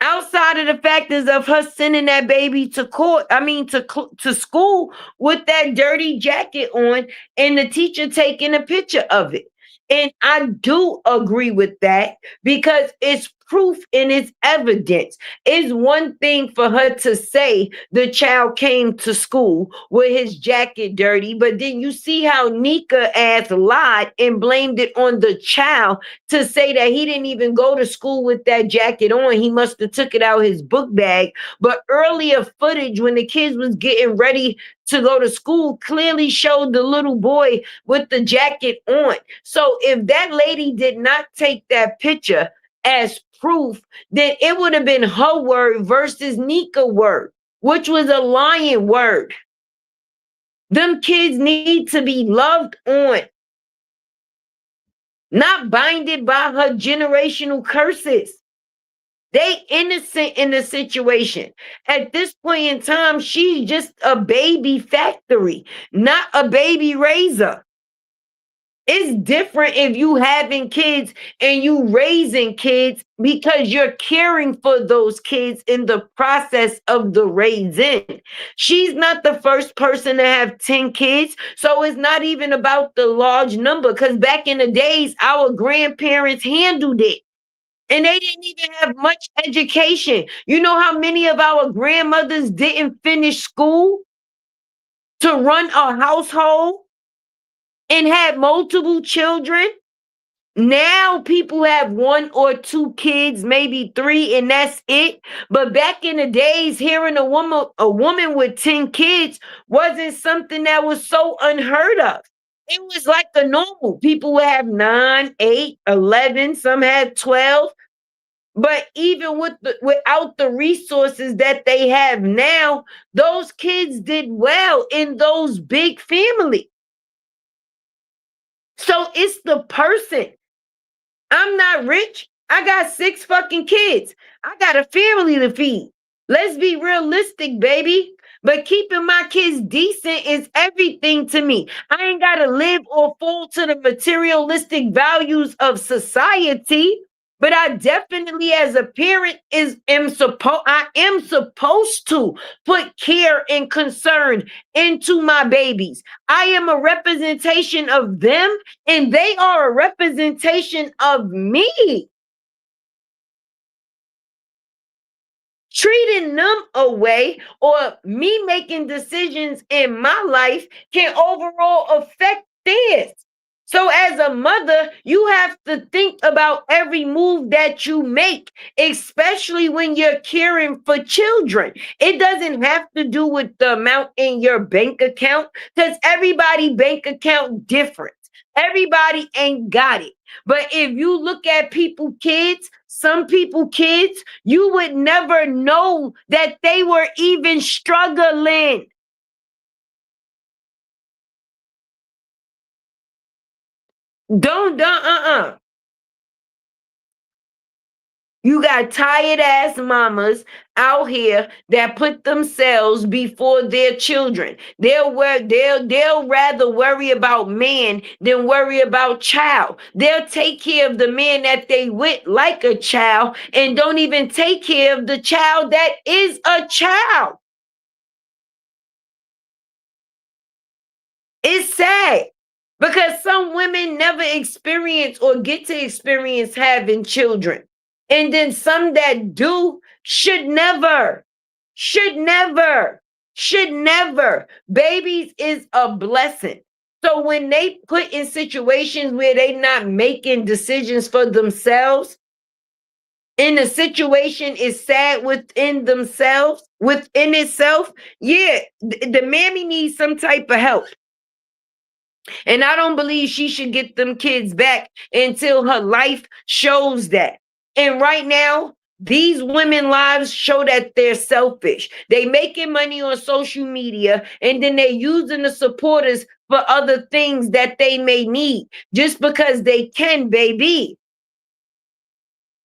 Outside of the factors of her sending that baby to to school with that dirty jacket on, and the teacher taking a picture of it. And I do agree with that, because it's proof and it's evidence. It's one thing for her to say the child came to school with his jacket dirty, but then you see how Nika ass lied and blamed it on the child to say that he didn't even go to school with that jacket on. He must have took it out his book bag. But earlier footage when the kids was getting ready to go to school clearly showed the little boy with the jacket on. So if that lady did not take that picture as proof, then it would have been her word versus Nika's word, which was a lying word. Them kids need to be loved on, not binded by her generational curses. They innocent in the situation. At this point in time, she's just a baby factory, not a baby raiser. It's different if you having kids and you raising kids, because you're caring for those kids in the process of the raising. She's not the first person to have 10 kids, so it's not even about the large number, because back in the days, our grandparents handled it. And they didn't even have much education. You know how many of our grandmothers didn't finish school to run a household and had multiple children? Now people have 1 or 2 kids, maybe 3, and that's it. But back in the days, hearing a woman with 10 kids wasn't something that was so unheard of. It was like the normal. People would have 9, 8, 11, some had 12. But even without the resources that they have now, those kids did well in those big families. So it's the person. I'm not rich. I got 6 fucking kids. I got a family to feed. Let's be realistic, baby. But keeping my kids decent is everything to me. I ain't got to live or fall to the materialistic values of society. But I definitely, as a parent, I am supposed to put care and concern into my babies. I am a representation of them, and they are a representation of me. Treating them away or me making decisions in my life can overall affect theirs. So as a mother, you have to think about every move that you make, especially when you're caring for children. It doesn't have to do with the amount in your bank account, because everybody bank account different. Everybody ain't got it. But if you look at some people kids, you would never know that they were even struggling. You got tired ass mamas out here that put themselves before their children. They'll rather worry about man than worry about child. They'll take care of the man that they with like a child and don't even take care of the child that is a child. It's sad. Because some women never experience or get to experience having children. And then some that do should never. Babies is a blessing. So when they put in situations where they not making decisions for themselves, and the situation is sad within itself, yeah, the mammy needs some type of help. And I don't believe she should get them kids back until her life shows that. And right now, these women lives show that they're selfish. They making money on social media and then they using the supporters for other things that they may need just because they can, baby.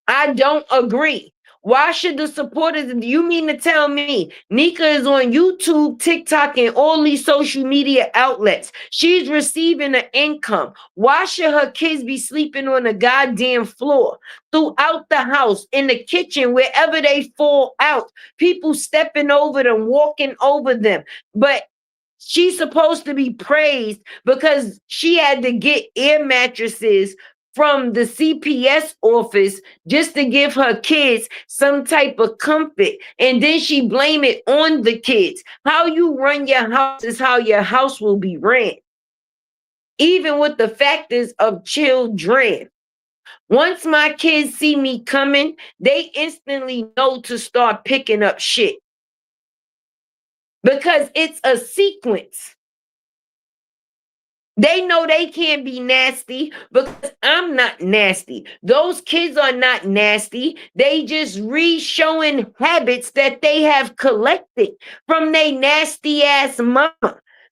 I don't agree. Why should the supporters, do you mean to tell me Nika is on YouTube, TikTok, and all these social media outlets? She's receiving an income. Why should her kids be sleeping on the goddamn floor, throughout the house, in the kitchen, wherever they fall out? People stepping over them, walking over them. But she's supposed to be praised because she had to get air mattresses from the CPS office just to give her kids some type of comfort. And then she blame it on the kids. How you run your house is how your house will be ran. Even with the factors of children. Once my kids see me coming, they instantly know to start picking up shit. Because it's a sequence. They know they can't be nasty because I'm not nasty. Those kids are not nasty. They just re-showing habits that they have collected from their nasty ass mama.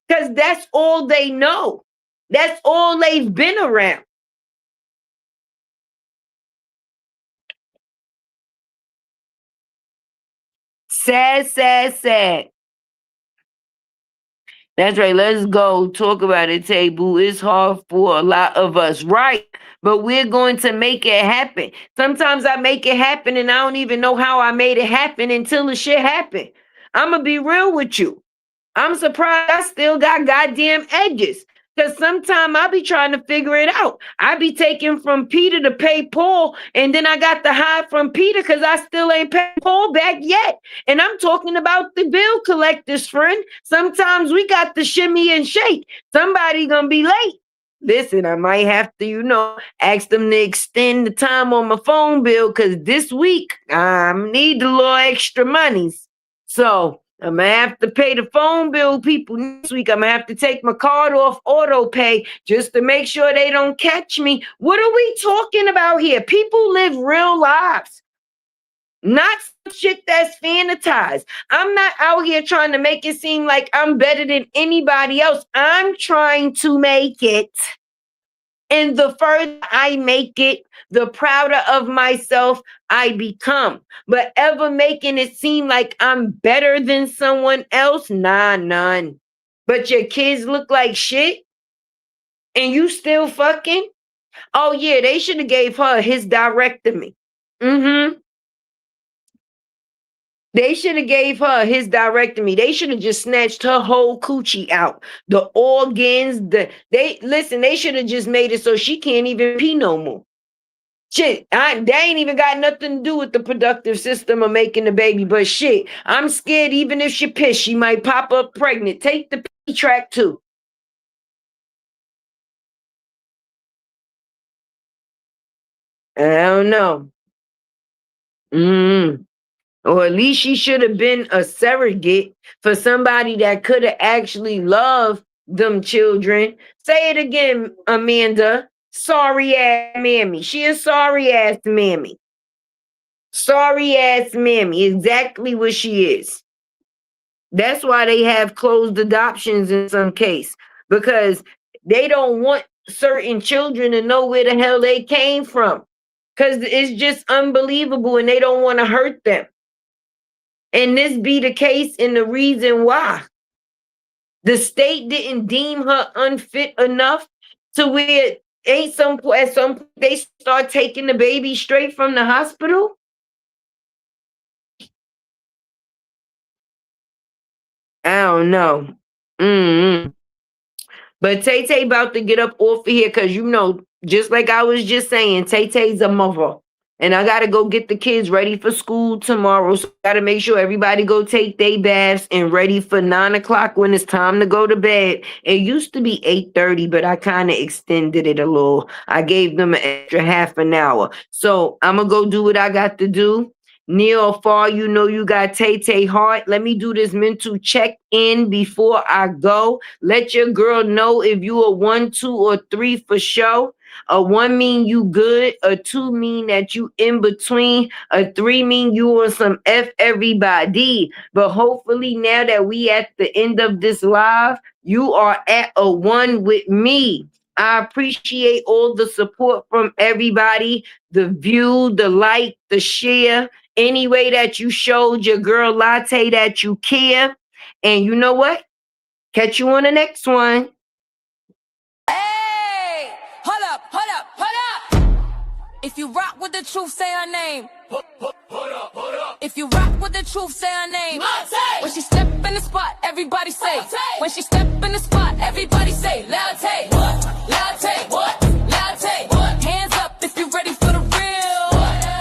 Because that's all they know. That's all they've been around. Sad. That's right. Let's go talk about it, Table. It's hard for a lot of us, right? But we're going to make it happen. Sometimes I make it happen and I don't even know how I made it happen until the shit happened. I'm going to be real with you. I'm surprised I still got goddamn edges. Because sometimes I be trying to figure it out. I be taking from Peter to pay Paul, and then I got to hide from Peter because I still ain't paid Paul back yet. And I'm talking about the bill collectors, friend. Sometimes we got to shimmy and shake. Somebody gonna be late. Listen, I might have to, ask them to extend the time on my phone bill because this week I need a little extra monies. So I'm going to have to pay the phone bill people next week. I'm going to have to take my card off auto pay just to make sure they don't catch me. What are we talking about here? People live real lives, not some shit that's fantasized. I'm not out here trying to make it seem like I'm better than anybody else. I'm trying to make it And the further I make it, the prouder of myself I become. But ever making it seem like I'm better than someone else? Nah, none. But your kids look like shit and you still fucking? Oh yeah, they should have gave her his hysterectomy. They should have gave her his hysterectomy. They should have just snatched her whole coochie out. The organs, they should have just made it so she can't even pee no more. Shit, they ain't even got nothing to do with the productive system of making the baby. But shit, I'm scared even if she piss, she might pop up pregnant. Take the pee track too. I don't know. Or at least she should have been a surrogate for somebody that could have actually loved them children. Say it again, Amanda. Sorry ass mammy. She a sorry ass mammy. Sorry ass mammy. Exactly what she is. That's why they have closed adoptions in some case, because they don't want certain children to know where the hell they came from, because it's just unbelievable and they don't want to hurt them. And this be the case and the reason why. The state didn't deem her unfit enough to where at some point they start taking the baby straight from the hospital. I don't know. But Tay about to get up off of here because, you know, just like I was just saying, Tay's a mother. And I got to go get the kids ready for school tomorrow. So I got to make sure everybody go take their baths and ready for 9 o'clock when it's time to go to bed. It used to be 8:30, but I kind of extended it a little. I gave them an extra half an hour. So I'm going to go do what I got to do. Near or far, you know you got Tay heart. Let me do this mental check-in before I go. Let your girl know if you a 1, 2, or 3 for show. A 1 mean you good. A 2 mean that you in between. A 3 mean you on some F everybody. But hopefully now that we at the end of this live, you are at a 1 with me. I appreciate all the support from everybody. The view, the like, the share. Any way that you showed your girl Latte that you care. And you know what? Catch you on the next one. Hey! Hold up. If you rock with the truth, say her name. Hold up. If you rock with the truth, say her name. Latte! When she step in the spot, everybody say. Latte! When she step in the spot, everybody say. Latte! What? Latte! What? Latte! What? Hands up if you ready for the real.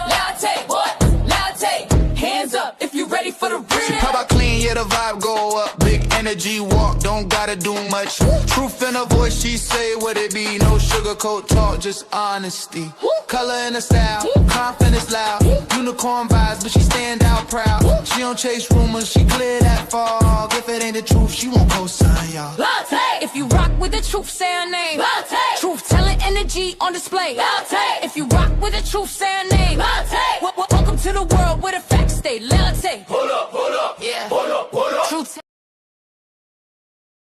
Latte! What? Latte! Hands up if you ready for the real. How about clean, yeah, the vibe go up. Big energy walk, don't gotta do much. Truth in her voice, she say what it be. No sugarcoat talk, just honesty. Color in the style, confidence loud. Unicorn vibes, but she stand out proud. She don't chase rumors, she clear that fog. If it ain't the truth, she won't co-sign, y'all. Latte! If you rock with the truth, say her name. Latte! Truth telling energy on display. Latte! If you rock with the truth, say her name. Latte! Welcome to the world where the facts stay. Latte! Hold up.